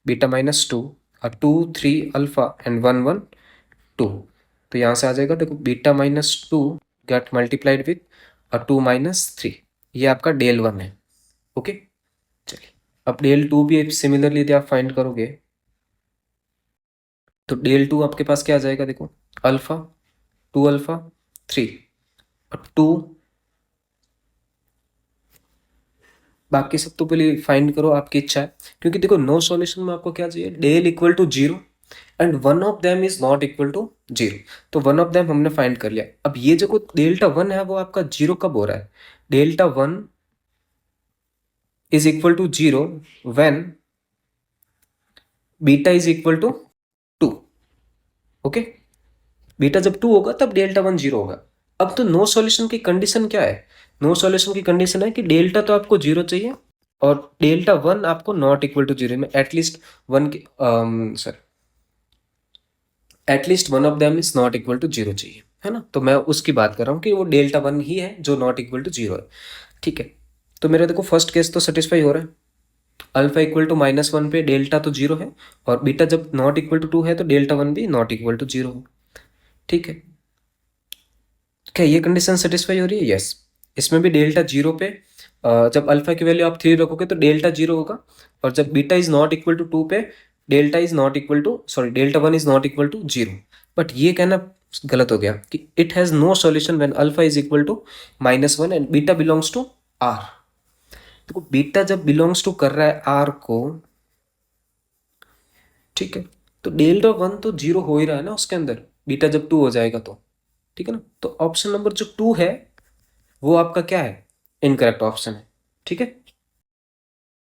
बीटा माइनस 2 और 2 3 अल्फा एंड 1 1 2. तो यहाँ से आ जाएगा देखो beta minus 2 get multiplied with और 2 माइनस 3, ये आपका डेल 1 है. ओके, चलिए अब डेल 2 भी सिमिलरली यदि आप फाइंड करोगे तो डेल 2 आपके पास क्या आ जाएगा, देखो अल्फा 2 अल्फा 3 और 2, बाकी सब तो पहले फाइंड करो, आपकी इच्छा है, क्योंकि देखो नो सॉल्यूशन में आपको क्या चाहिए, del equal to 0 and one of them is not equal to 0. तो वन ऑफ देम हमने फाइंड कर लिया. अब ये जो डेल्टा 1 है वो आपका 0 कब हो रहा है, delta 1 is equal to 0 when beta is equal to 2. Okay, beta जब 2 होगा तब डेल्टा 1 0 होगा. अब तो नो सॉल्यूशन की कंडीशन क्या है, नो सॉल्यूशन की कंडीशन है कि डेल्टा तो आपको 0 चाहिए और डेल्टा 1 आपको नॉट इक्वल टू 0 में एटलीस्ट वन की at least one of them is not equal to 0 चाहिए, है ना. तो मैं उसकी बात कर रहा हूँ कि वो डेल्टा 1 ही है जो नॉट इक्वल टू 0 है. ठीक है, तो मेरा देखो फर्स्ट केस तो सेटिस्फाई हो रहा है, अल्फा इक्वल टू -1 पे डेल्टा तो 0 है और बीटा जब नॉट इक्वल टू 2 है तो डेल्टा 1 भी नॉट इक्वल टू 0 है. ठीक है, क्या ये कंडीशन सेटिस्फाई हो रही है, यस. इसमें भी डेल्टा 0 पे जब अल्फा की वैल्यू आप 3 रखोगे तो डेल्टा 0 होगा, और जब beta is not equal to 2 पे delta is not equal to delta 1 is not equal to 0. But ये कहना गलत हो गया कि it has no solution when alpha is equal to -1 and beta belongs to R. देखो बीटा जब बिलोंग्स टू कर रहा है आर को, ठीक है, तो डेल्टा 1 तो 0 हो ही रहा है ना उसके अंदर, बीटा जब 2 हो जाएगा तो, ठीक है ना। तो ऑप्शन नंबर जो 2 है वो आपका क्या है, इनकरेक्ट ऑप्शन है, ठीक है।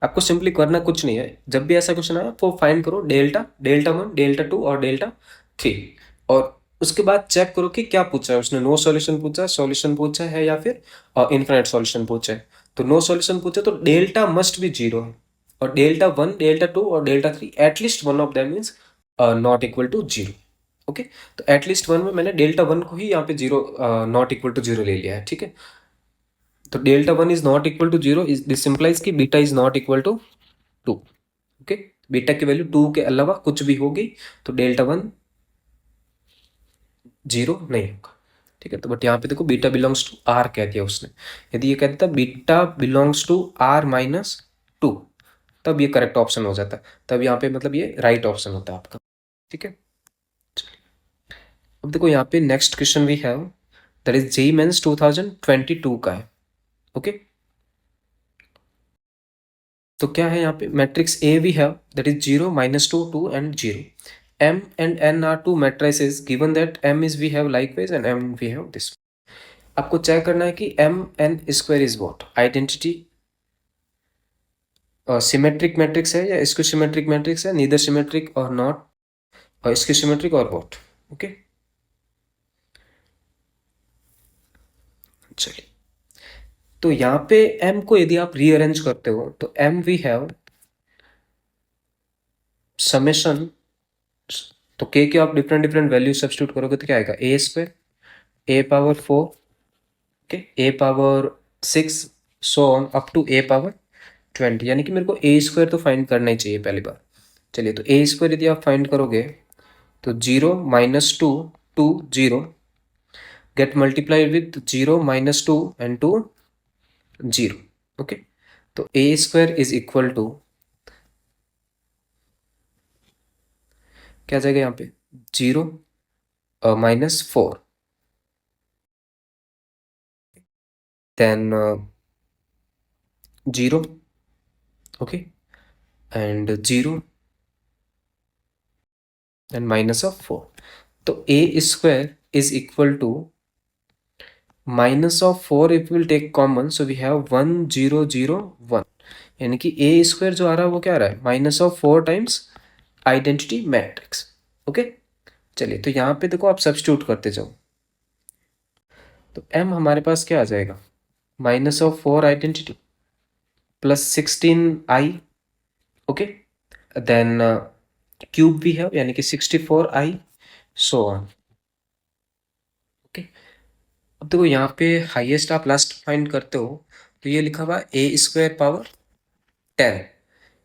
आपको सिंपली करना कुछ नहीं है, जब भी ऐसा क्वेश्चन आए आपको फाइंड करो डेल्टा, डेल्टा 1, डेल्टा 2 और डेल्टा 3, और उसके बाद चेक करो कि क्या पूछा है उसने, नो सॉल्यूशन पूछा है, सॉल्यूशन पूछा है, या फिर इनफिनिट सॉल्यूशन पूछा है। तो नो सॉल्यूशन पूछा तो डेल्टा मस्ट बी 0 है, और डेल्टा 1, डेल्टा 2 और delta 3 at least one of them is not equal to 0। Okay, तो एटलीस्ट वन में मैंने डेल्टा 1 को ही यहाँ पे 0 नॉट इक्वल टू 0 ले लिया है, ठीक है। तो delta 1 is not equal to 0, is this simplifies कि beta is not equal to 2। Okay, beta की वैल्यू 2 के अलावा कुछ भी होगी तो डेल्टा 1 0 नहीं होगा, ठीक है। तो बट यहाँ पे देखो बीटा बिलोंग्स टू आर कह दिया उसने, यदि ये कहता beta belongs to R minus 2 तब ये करेक्ट ऑप्शन हो जाता, तब यहाँ पे मतलब ये राइट ऑप्शन होता है आपका, ठीक है। अब देखो यहाँ पे next question we have, that is JEE Mains 2022 का है। ओके, तो क्या है यहाँ पे matrix A we have that is 0, -2, 2 and 0। M and N are two matrices given that M is we have likewise and M we have this। आपको चेक करना है कि M N square is what, identity symmetric matrix है या इसको सिमेट्रिक मैट्रिक्स है, नीदर सिमेट्रिक और नॉट, और इसके सिमेट्रिक और व्हाट। ओके, चलिए, तो यहाँ पे M को यदि आप रीअरेंज करते हो तो M वी हैव समेशन, तो K के आप डिफरेंट डिफरेंट वैल्यू सब्स्टिट्यूट करोगे तो क्या आएगा, a square, a power 4, okay, a power 6, so on up to a power 20, यानी कि मेरे को ए स्क्वायर तो फाइंड करना ही चाहिए पहली बार। चलिए, तो ए स्क्वायर यदि आप फाइंड करोगे तो 0 -2 2 0 get multiplied with 0 -2 and 2 0। Okay, तो ए स्क्वायर इज इक्वल टू क्या जाएगा यहाँ पे, 0 -4, देन 0, ओके, एंड 0 एंड -4। तो ए square is equal to -4, if we'll take common so we have 1 0 0 1, यानी कि ए स्क्वायर जो आ रहा है वो क्या आ रहा है, -4 टाइम्स आइडेंटिटी मैट्रिक्स। ओके, चलिए, तो यहाँ पे देखो आप सब्स्टिट्यूट करते जाओ, तो m हमारे पास क्या आ जाएगा, -4 identity plus 16i, okay, then cube भी है यानी कि 64i, सो ऑन। ओके, अब देखो यहाँ पे हाईएस्ट आप लास्ट फाइंड करते हो तो ये लिखा हुआ ए स्क्वायर पावर 10,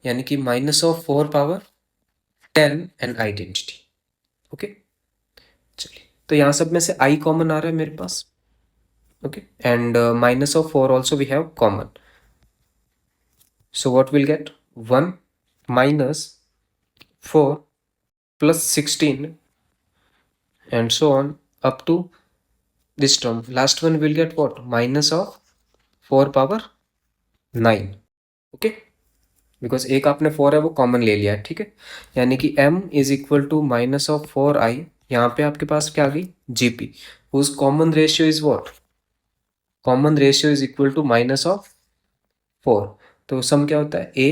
यानी कि -4 पावर 10 एंड आइडेंटिटी। ओके, चलिए, तो यहाँ सब में से i कॉमन आ रहा है मेरे पास, okay, and -4 also we have common, so what will get 1 -4 plus 16 and so on up to this term, last one will get what, -4 power 9। Okay, because एक आपने 4 है वो कॉमन ले लिया है, ठीक है, यानी कि m is equal to -4i, यहाँ पे आपके पास क्या आ गई, gp, whose common ratio is what, common ratio is equal to -4, तो सम क्या होता है, a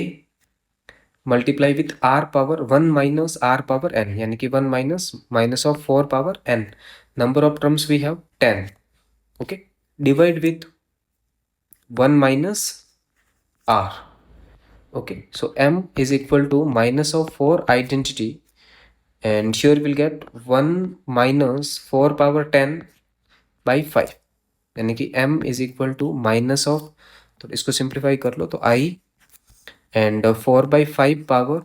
multiply with r power 1 -r power n, यानी कि 1 -4 power n, number of terms we have 10, okay, divide with 1 r, okay, so m is equal to -4 identity, and here we'll get 1 -4 power 10 by 5, यानी कि m is equal to minus of, तो इसको सिंप्लीफाई कर लो तो i एंड 4/5 पावर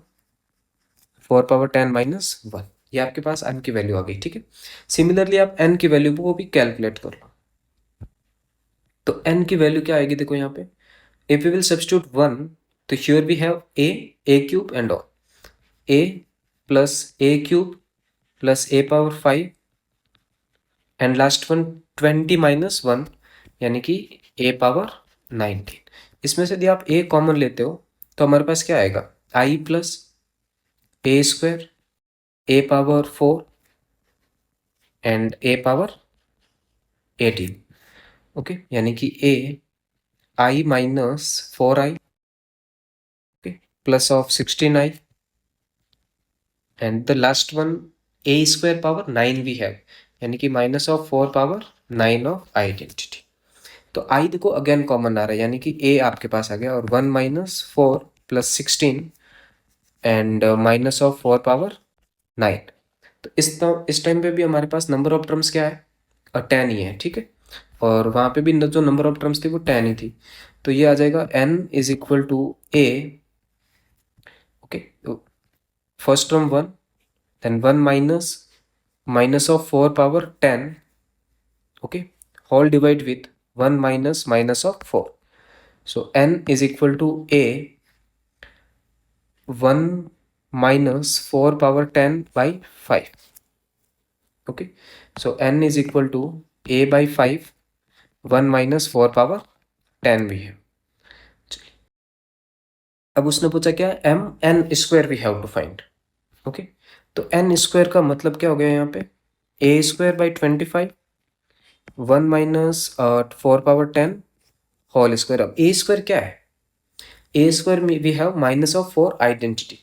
4 पावर 10 -1, ये आपके पास n की वैल्यू आ गई, ठीक है। सिमिलरली आप n की वैल्यू को भी कैलकुलेट कर लो, तो n की वैल्यू क्या आएगी, देखो यहाँ पे if we will substitute 1, तो here we have a cube and all, a plus a cube plus a power 5 and last one 20 -1, यानी कि a पावर 19। इसमें से यदि आप a कॉमन लेते हो तो हमारे पास क्या आएगा, i plus A square a power 4 and a power 18. Okay, यानी कि a I minus 4i, okay, plus of 16i, and the last one a square power 9 we have, यानी कि minus of 4 power 9 of identity. तो i देखो अगेन कॉमन आ रहा है, यानी कि a आपके पास आ गया, और 1 minus 4 plus 16 and minus of 4 power 9. तो इस टाइम पे भी हमारे पास नंबर ऑफ टर्म्स क्या है, 10 ही है, ठीक है, और वहाँ पे भी जो नंबर ऑफ टर्म्स थी वो 10 ही थी. तो ये आ जाएगा n is equal to a, okay, first term 1, then 1 minus of 4 power 10, okay, whole divide with 1 minus of 4. So n is equal to a 1 minus 4 power 10 by 5. Okay, so n is equal to a by 5, 1 minus 4 power 10 भी है. अब उसने पूछा क्या, m n square we have to find. Okay, तो n स्क्वायर का मतलब क्या हो गया यहाँ पे, a square by 25, 1 minus 4 power 10 whole square. अब a स्क्वायर क्या है, a स्क्वायर में we have minus of 4 identity.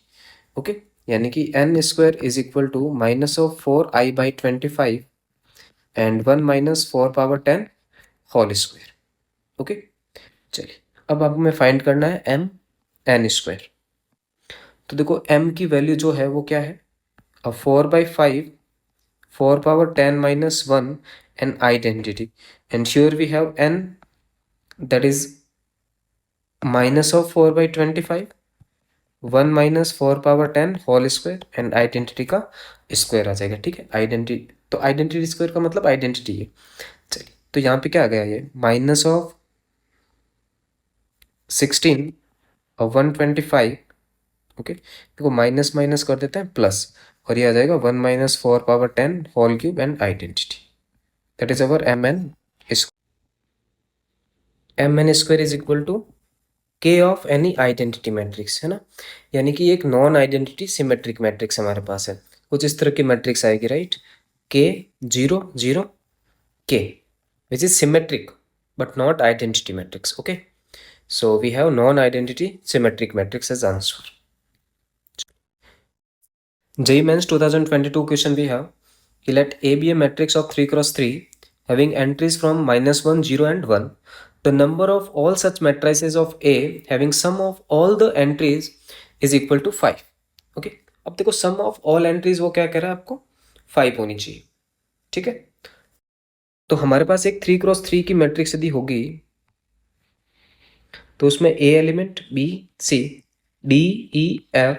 Okay, यानी कि n square is equal to minus of 4i by 25 and 1 minus 4 power 10 whole square. Okay, चलिए अब आपको में फाइंड करना है m n स्क्वायर. तो देखो m की वैल्यू जो है वो क्या है, अब 4 by 5, 4 power 10 minus 1 n identity, and sure we have n that is minus of 4 by 25, 1 minus 4 power 10 whole square and identity का स्क्वायर आ जाएगा. ठीक है, आइडेंटिटी, तो आइडेंटिटी स्क्वायर का मतलब आइडेंटिटी है. चलिए, तो यहाँ पे क्या आ गया, ये माइनस ऑफ 16 और 125. ओके, देखो माइनस माइनस कर देते हैं प्लस, और ये आ जाएगा 1 minus 4 power 10 whole cube and identity, that is our M N square is equal to K of any identity matrix, है ना. यानी कि एक नॉन आइडेंटिटी सिमेट्रिक मैट्रिक्स हमारे पास है, कुछ इस तरह की मैट्रिक्स आएगी, राइट. के 0 0 के which is symmetric but not identity matrix. Okay, so we have non-identity symmetric matrix as answer. JEE Mains 2022 question we have, let A be a matrix of 3 cross 3 having entries from -1, 0 and 1. The number of all such matrices of A having sum of all the entries is equal to 5. Okay, अब देखो sum of all entries वो क्या कह रहा है आपको, 5 होनी चाहिए. ठीक है, तो हमारे पास एक 3 क्रॉस 3 की मैट्रिक्स यदि होगी तो उसमें A element, B C D E F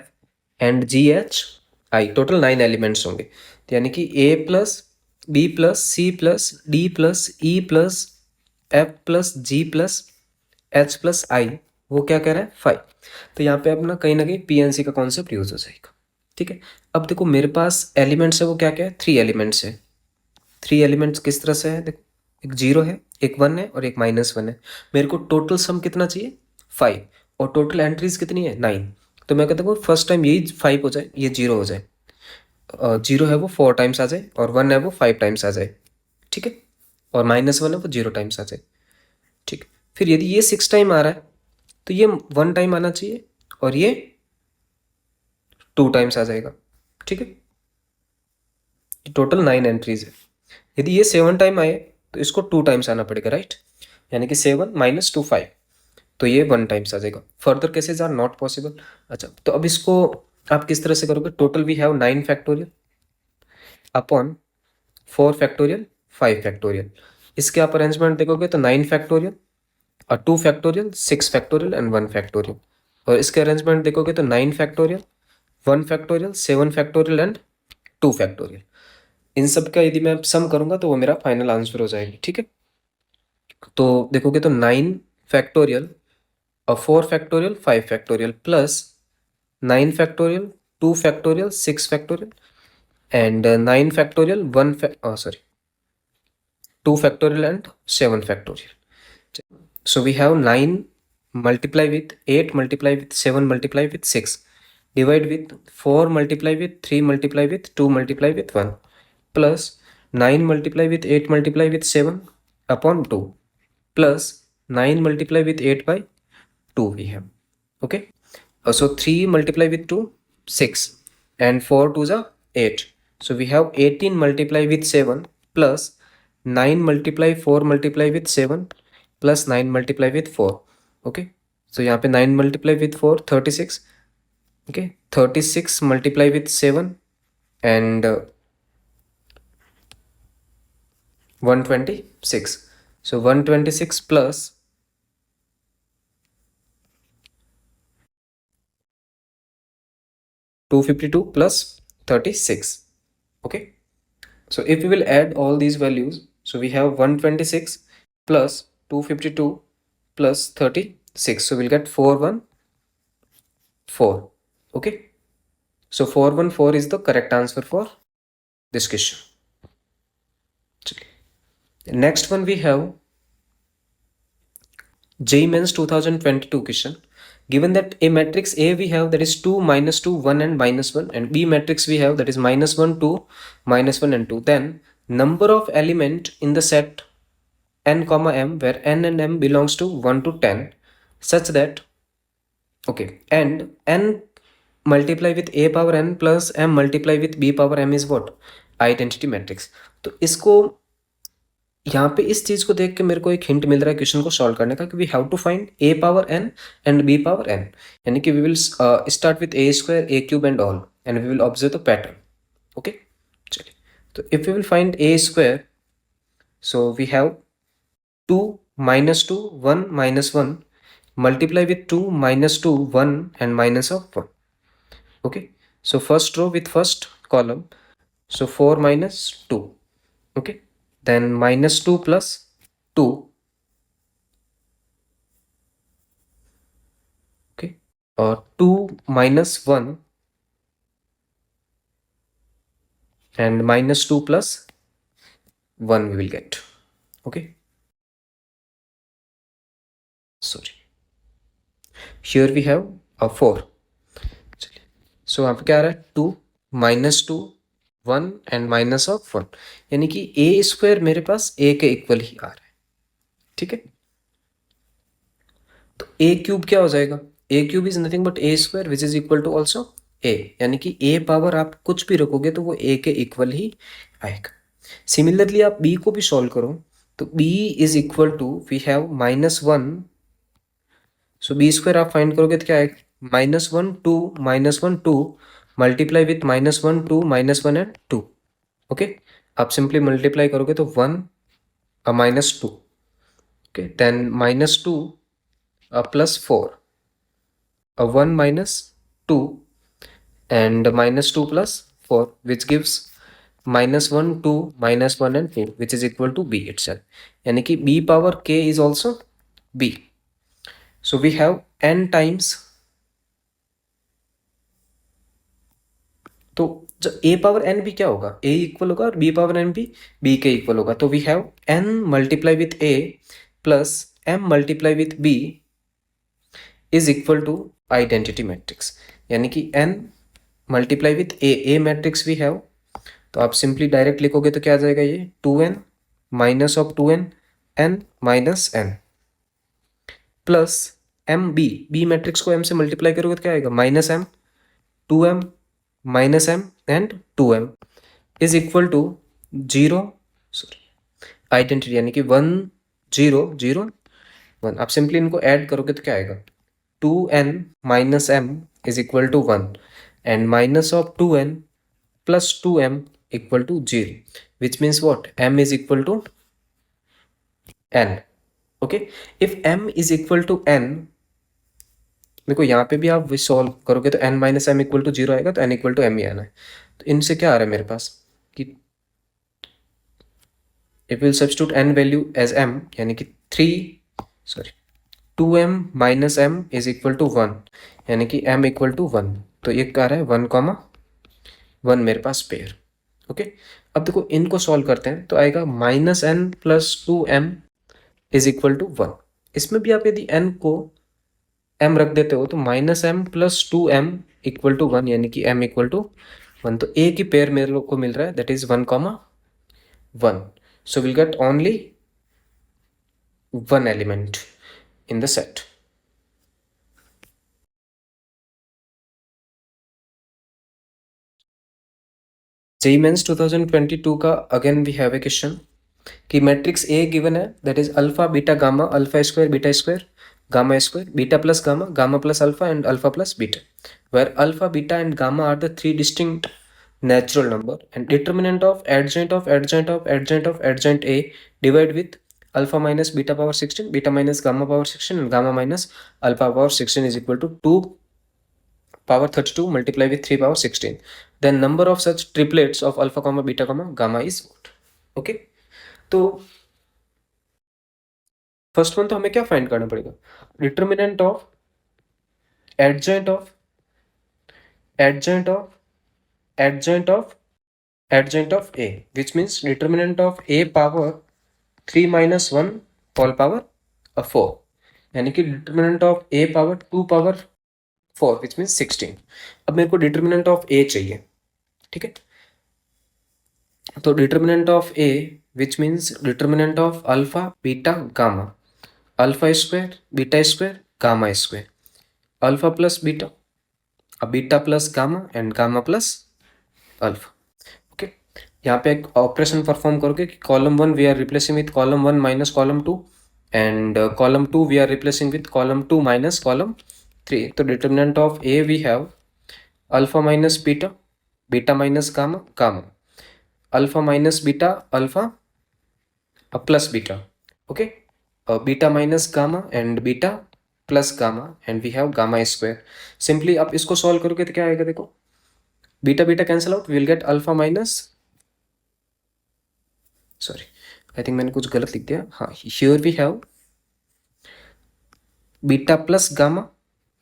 and G H I, total 9 elements होंगे. तो यानी कि A plus B plus C plus D plus E plus F plus G plus H plus I, वो क्या कह रहा है, 5. तो यहाँ पे अपना कहीं ना कहीं PNC का कॉन्सेप्ट यूज हो जाएगा. ठीक है, अब देखो मेरे पास एलिमेंट्स है वो क्या क्या है, 3 एलिमेंट्स है. 3 एलिमेंट्स किस तरह से है, देखो एक 0 है, एक 1 है और एक -1 है. मेरे को टोटल सम कितना चाहिए, 5, और टोटल एंट्रीज कितनी है, 9. तो मैं कहता हूँ फर्स्ट टाइम यही 5 हो जाए, ये 0 हो जाए, 0 है वो 4 टाइम्स आ जाए, और 1 है वो 5 टाइम्स आ जाए. ठीक है, और -1 है वो 0 टाइम्स आ जाए. ठीक, फिर यदि ये 6 टाइम आ रहा है तो ये 1 टाइम आना चाहिए, और ये 2 टाइम्स आ जाएगा. ठीक है, टोटल 9 एंट्रीज है. यदि ये 7 टाइम आए तो इसको 2 टाइम्स आना पड़ेगा, राइट. यानी कि 7 माइनस 2 5, तो ये 1 टाइम्स आ जाएगा. Further cases are not possible. अच्छा, तो अब इसको आप किस तरह से करोगे, total we have 9 factorial upon 4 factorial 5 factorial. इसके आप अरेंजमेंट देखोगे तो 9 फैक्टोरियल और 2 फैक्टोरियल 6 फैक्टोरियल एंड 1 फैक्टोरियल. और इसके अरेंजमेंट देखोगे तो 9 factorial 1 factorial 7 factorial and 2 factorial. इन सब का यदि मैं सम करूंगा तो वो मेरा फाइनल आंसर हो जाएगी. ठीक है, तो देखोगे तो 9 फैक्टोरियल और 4 factorial 5 factorial plus 9 factorial 2 factorial 6 factorial and 9 factorial 2 factorial and 7 factorial. So we have 9 multiply with 8 multiply with 7 multiply with 6. divide with 4 multiply with 3 multiply with 2 multiply with 1 plus 9 multiply with 8 multiply with 7 upon 2 plus 9 multiply with 8 by 2 we have. Okay, so 3 multiply with 2 6 and 4 2s are 8, so we have 18 multiply with 7 plus 9 multiply 4 multiply with 7 plus 9 multiply with 4. Okay, so यहाँ पे 9 multiply with 4 36. Okay, 36 multiply with 7 and 126. So 126 plus 252 plus 36. Okay, so if we will add all these values, so we have 126 plus 252 plus 36, so we'll get 414. Okay, so 414 is the correct answer for this question. Next one we have JEE Mains 2022 question. Given that a matrix A we have that is 2, minus 2, 1 and minus 1, and B matrix we have that is minus 1, 2, minus 1 and 2, then number of element in the set n comma m where n and m belongs to 1 to 10 such that, okay, and n multiply with a power n plus m multiply with b power m is what? Identity matrix. तो इसको यहाँ पे इस चीज को देख के मेरे को एक हिंट मिल रहा है क्वेश्चन को सॉल्व करने का कि we have to find a power n and b power n, यानी कि we will start with a square a cube and all and we will observe the pattern. Okay, चलिए, तो if we will find a square, so we have 2 minus 2 1 minus 1 multiply with 2 minus 2 1 and minus of 1. Okay, so first row with first column, so 4 minus 2. Okay, then minus 2 plus 2. Okay, or 2 minus 1 and minus 2 plus 1 we will get. Okay, sorry, here we have a 4. So यहाँ पे क्या आ रहा है? 2 minus 2 1 and minus of 1, यानी कि a स्क्वायर मेरे पास a के इक्वल ही आ रहा है. ठीक है, तो a क्यूब क्या हो जाएगा? a cube is nothing but a square which is equal to also a, यानी कि a पावर आप कुछ भी रखोगे तो वो a के इक्वल ही आएगा. सिमिलरली आप b को भी सॉल्व करो तो b is equal to we have minus 1, so b square आप फाइंड करोगे तो क्या आएगा? Minus 1 2 minus 1 2 multiply with minus 1 2 minus 1 and 2. Okay, आप सिंपली मल्टीप्लाई करोगे तो 1 minus 2. Okay, then minus 2 plus 4, 1 minus 2 and minus 2 plus 4 which gives minus 1 2 minus 1 and 2 which is equal to b itself, यानी कि b power k is also b. So we have n times, तो जो a पावर n भी क्या होगा? a इक्वल होगा और b पावर n भी b के इक्वल होगा. तो we have n multiply with a plus m multiply with b is equal to identity matrix, यानी कि n multiply with a matrix we have, तो आप सिंपली डायरेक्ट लिखोगे तो क्या आ जाएगा? ये 2n minus of 2n n minus n plus m b matrix को m से मल्टीप्लाई करोगे तो क्या आएगा? Minus m 2m minus m and 2m is equal to 0, sorry identity, यानी कि 1 0 0 1. आप सिंपली इनको ऐड करोगे तो क्या आएगा? 2n minus m is equal to 1 and minus of 2n plus 2m equal to 0, which means what? m is equal to n. Okay, if m is equal to n, देखो यहाँ पे भी आप सॉल्व करोगे तो n minus m equal to 0 आएगा, तो n इक्वल टू m ही आना है. तो इनसे क्या आ रहा है मेरे पास कि if will substitute n value as m, यानी कि 2m minus m is equal to 1, यानी कि m इक्वल टू 1. तो ये क्या आ रहा है? 1 कॉमा 1 मेरे पास पेयर. ओके, अब देखो इनको सॉल्व करते हैं तो आएगा minus n plus 2m is equal to 1. इसमें भी आप यदि n को m रख देते हो तो -m + 2m = 1, यानी कि m = 1. तो a की पेयर मेरे लोग को मिल रहा है, that is 1, 1. So we'll get only one element in the set. JEE Mains 2022 का again we have a question कि मैट्रिक्स ए गिवन है, that is alpha beta gamma, alpha square beta square, gamma square, beta plus gamma, gamma plus alpha and alpha plus beta, where alpha, beta and gamma are the three distinct natural number, and determinant of adjoint A divide with alpha minus beta power 16, beta minus gamma power 16 and gamma minus alpha power 16 is equal to 2 power 32 multiply with 3 power 16. Then number of such triplets of alpha comma beta comma gamma is what? Okay, तो फर्स्ट वन तो हमें क्या फाइंड करना पड़ेगा, determinant of adjoint of A, which means determinant of A power 3 minus 1 whole power 4, यानी कि determinant of A power 2 power 4, which means 16. अब मेरे को डिटर्मिनेंट ऑफ A चाहिए, ठीक है. तो determinant of A which means determinant of alpha beta gamma, alpha square beta square gamma square, alpha plus beta, beta plus gamma and gamma plus alpha. Okay, यहाँ पे एक ऑपरेशन परफॉर्म करोगे कि column 1 we are replacing with column 1 minus column 2 and column 2 we are replacing with column 2 minus column 3. तो determinant of A we have alpha minus beta, beta minus gamma, gamma, alpha minus beta, alpha plus beta. Okay, beta minus gamma and beta plus gamma and we have gamma square. Simply आप इसको सॉल्व करोगे तो क्या आएगा, देखो beta beta cancel out, will get alpha minus, sorry I think मैंने कुछ गलत लिख दिया. हाँ, here we have beta plus gamma,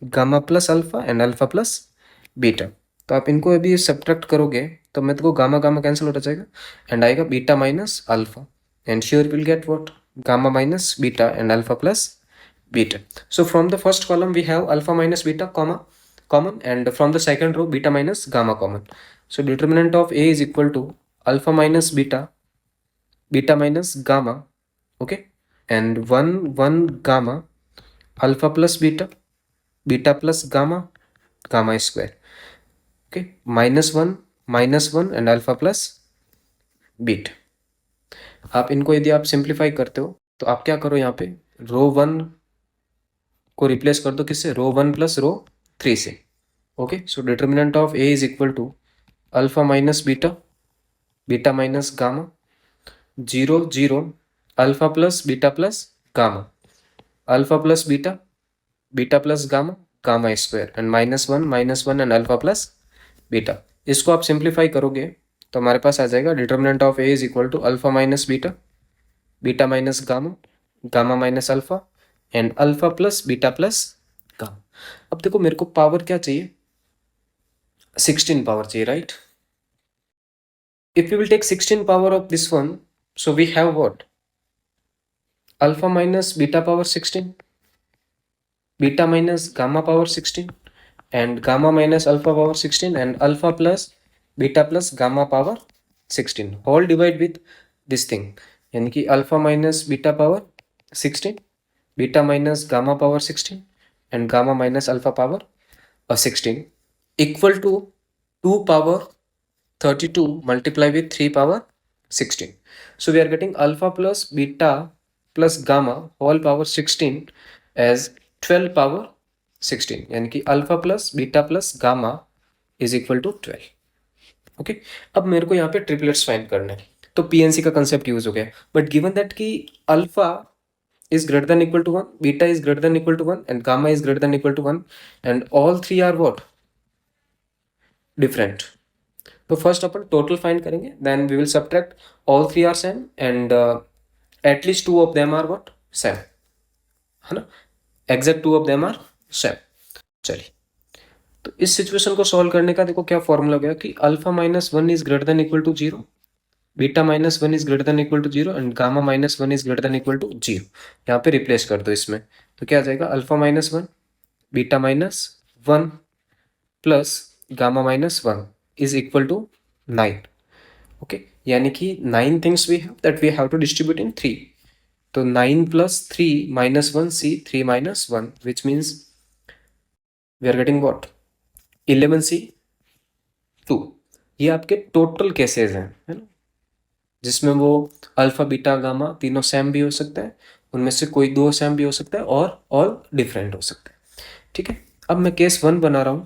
gamma plus alpha and alpha plus beta. तो आप इनको अभी सब्ट्रैक्ट करोगे तो मेरे को गामा गामा कैंसिल हो जाएगा एंड आएगा beta minus alpha and here will get what, gamma minus beta and alpha plus beta. So from the first column we have alpha minus beta comma common, and from the second row beta minus gamma common. So determinant of A is equal to alpha minus beta, beta minus gamma, okay, and 1 1 gamma, alpha plus beta, beta plus gamma, gamma square, okay, minus 1 and alpha plus beta. आप इनको यदि आप सिंप्लीफाई करते हो तो आप क्या करो, यहाँ पे रो 1 को रिप्लेस कर दो किससे, रो 1 प्लस रो 3 से. Okay, so determinant of A is equal to alpha minus beta, beta minus gamma, 0 0 alpha plus beta plus gamma, alpha plus beta, beta plus gamma, gamma square and minus one and alpha plus beta. इसको आप सिंप्लीफाई करोगे तो हमारे पास आ जाएगा determinant of A is equal to alpha minus beta, beta minus gamma, gamma minus alpha and alpha plus beta plus gamma. अब देखो मेरे को पावर क्या चाहिए, 16 पावर चाहिए, right. If you will take 16 power of this one, so we have what, alpha minus beta power 16, beta minus gamma power 16 and gamma minus alpha power 16 and alpha plus beta plus gamma power 16 whole divide with this thing, यानी कि alpha minus beta power 16, beta minus gamma power 16 and gamma minus alpha power 16 equal to 2 power 32 multiply with 3 power 16. So we are getting alpha plus beta plus gamma whole power 16 as 12 power 16, यानी कि alpha plus beta plus gamma is equal to 12. Okay, अब मेरे को यहाँ पे ट्रिपलेट्स फाइंड करना है तो पीएनसी का कंसेप्ट यूज हो गया. बट गिवन दैट कि alpha is greater than equal to 1, beta is greater than equal to 1 and gamma is greater than equal to 1 and all three are what, different. तो फर्स्ट अपन टोटल फाइंड करेंगे, then we will subtract all three are same and at least 2 of them are what, same, है ना, exact 2 of them are same. चलिए, तो इस सिचुएशन को सॉल्व करने का देखो क्या फॉर्मूला गया कि alpha minus 1 is greater than equal to 0, beta minus 1 is greater than equal to 0 and gamma minus 1 is greater than equal to 0. यहाँ पे रिप्लेस कर दो इसमें, तो क्या आ जाएगा, alpha minus 1 beta minus 1 plus gamma minus 1 is equal to 9. Okay, यानी कि 9 things we have that we have to distribute in 3. तो 9 plus 3 minus 1 C 3 minus 1 which means we are getting what 11 C 2. ये आपके टोटल केसेस हैं, है ना, जिसमें वो अल्फा बीटा गामा तीनों सेम भी हो सकता है, उनमें से कोई दो सेम भी हो सकता है और ऑल डिफरेंट हो सकता है. ठीक है, अब मैं केस 1 बना रहा हूं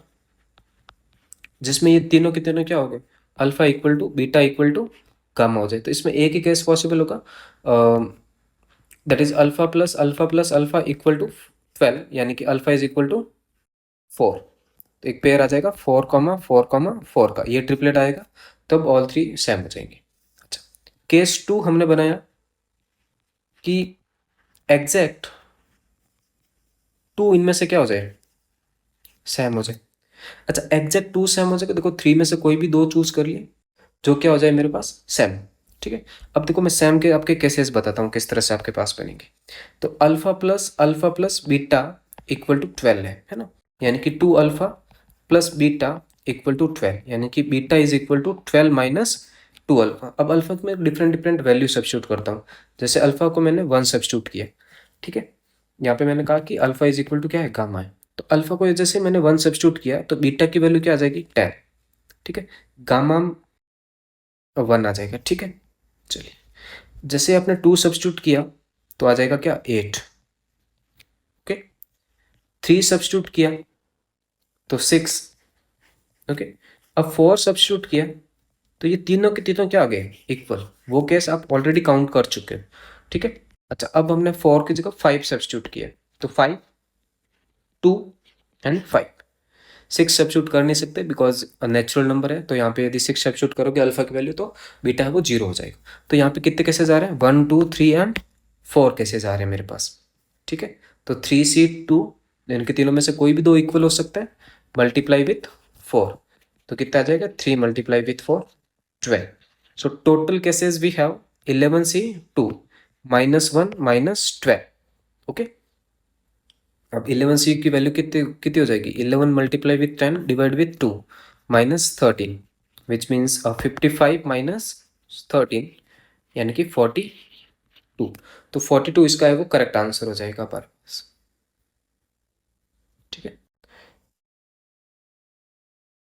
जिसमें ये तीनों के तीनों क्या हो गए, alpha equal to beta equal to gamma हो जाए. तो इसमें एक ही केस पॉसिबल होगा, that is alpha plus alpha equal to 12, यानी कि अल्फा इज इक्वल टू 4. तो एक पेयर आ जाएगा 4,4,4 का, ये ट्रिपलेट आएगा, तब ऑल थ्री सेम हो जाएंगे. अच्छा, केस 2 हमने बनाया कि एग्जैक्ट 2 इनमें से क्या हो जाए, सेम हो जाए. अच्छा, एग्जैक्ट 2 सेम हो जाएगा. देखो 3 में से कोई भी दो चूज कर लिए जो क्या हो जाए मेरे पास, सेम. ठीक है, अब देखो मैं सेम के आपके केसेस बताता हूँ किस तरह से आपके पास बनेंगे. तो alpha plus beta equal to 12 है ना, यानी कि 2 alpha plus beta equal to 12, यानी कि beta is equal to 12 minus 2 alpha. अब अल्फा में डिफरेंट डिफरेंट वैल्यू सब्स्टिट्यूट करता हूँ. जैसे अल्फा को मैंने 1 सब्स्टिट्यूट किया. ठीक है, यहाँ पे मैंने कहा कि अल्फा इज इक्वल टू क्या है, गामा है. तो अल्फा को जैसे मैंने 1 सब्स्टिट्यूट किया तो बीटा की वैल्यू क्या आ जाएगी, 10. ठीक है, गामा 1 आ जाएगा. ठीक है, चलिए जैसे आपने 2 सब्स्टिट्यूट किया तो आ जाएगा क्या, 8. ओके, 3 सब्स्टिट्यूट किया तो 6. ओके, अब 4 सब्स्टिट्यूट किया तो ये तीनों के तीनों क्या आ गए, इक्वल. वो केस आप ऑलरेडी काउंट कर चुके हो. ठीक है, अच्छा अब हमने 4 की जगह 5 सब्स्टिट्यूट किया तो 5 2 एंड 5. 6 सब्स्टिट्यूट कर नहीं सकते बिकॉज नेचुरल नंबर है, तो यहाँ पे यदि 6 सब्स्टिट्यूट करोगे अल्फा की वैल्यू तो बीटा है वो 0 हो जाएगा. तो यहाँ पे कितने केसेस आ रहे हैं, 1 2 3 एंड 4 केसेस आ रहे हैं मेरे पास. ठीक है, तो 3C2 इनके तीनों में से कोई भी दो इक्वल हो सकता है, मल्टीप्लाई विथ 4. तो कितना आ जाएगा, 3 multiply with 4 12. So total cases we have 11C2 minus 1 minus 12. Okay, अब 11C की वैल्यू कितनी कितनी हो जाएगी, 11 multiply with 10 divide with 2 minus 13 which means 55 minus 13 यानी कि 42. तो 42 इसका है वो करेक्ट आंसर हो जाएगा पर. ठीक है.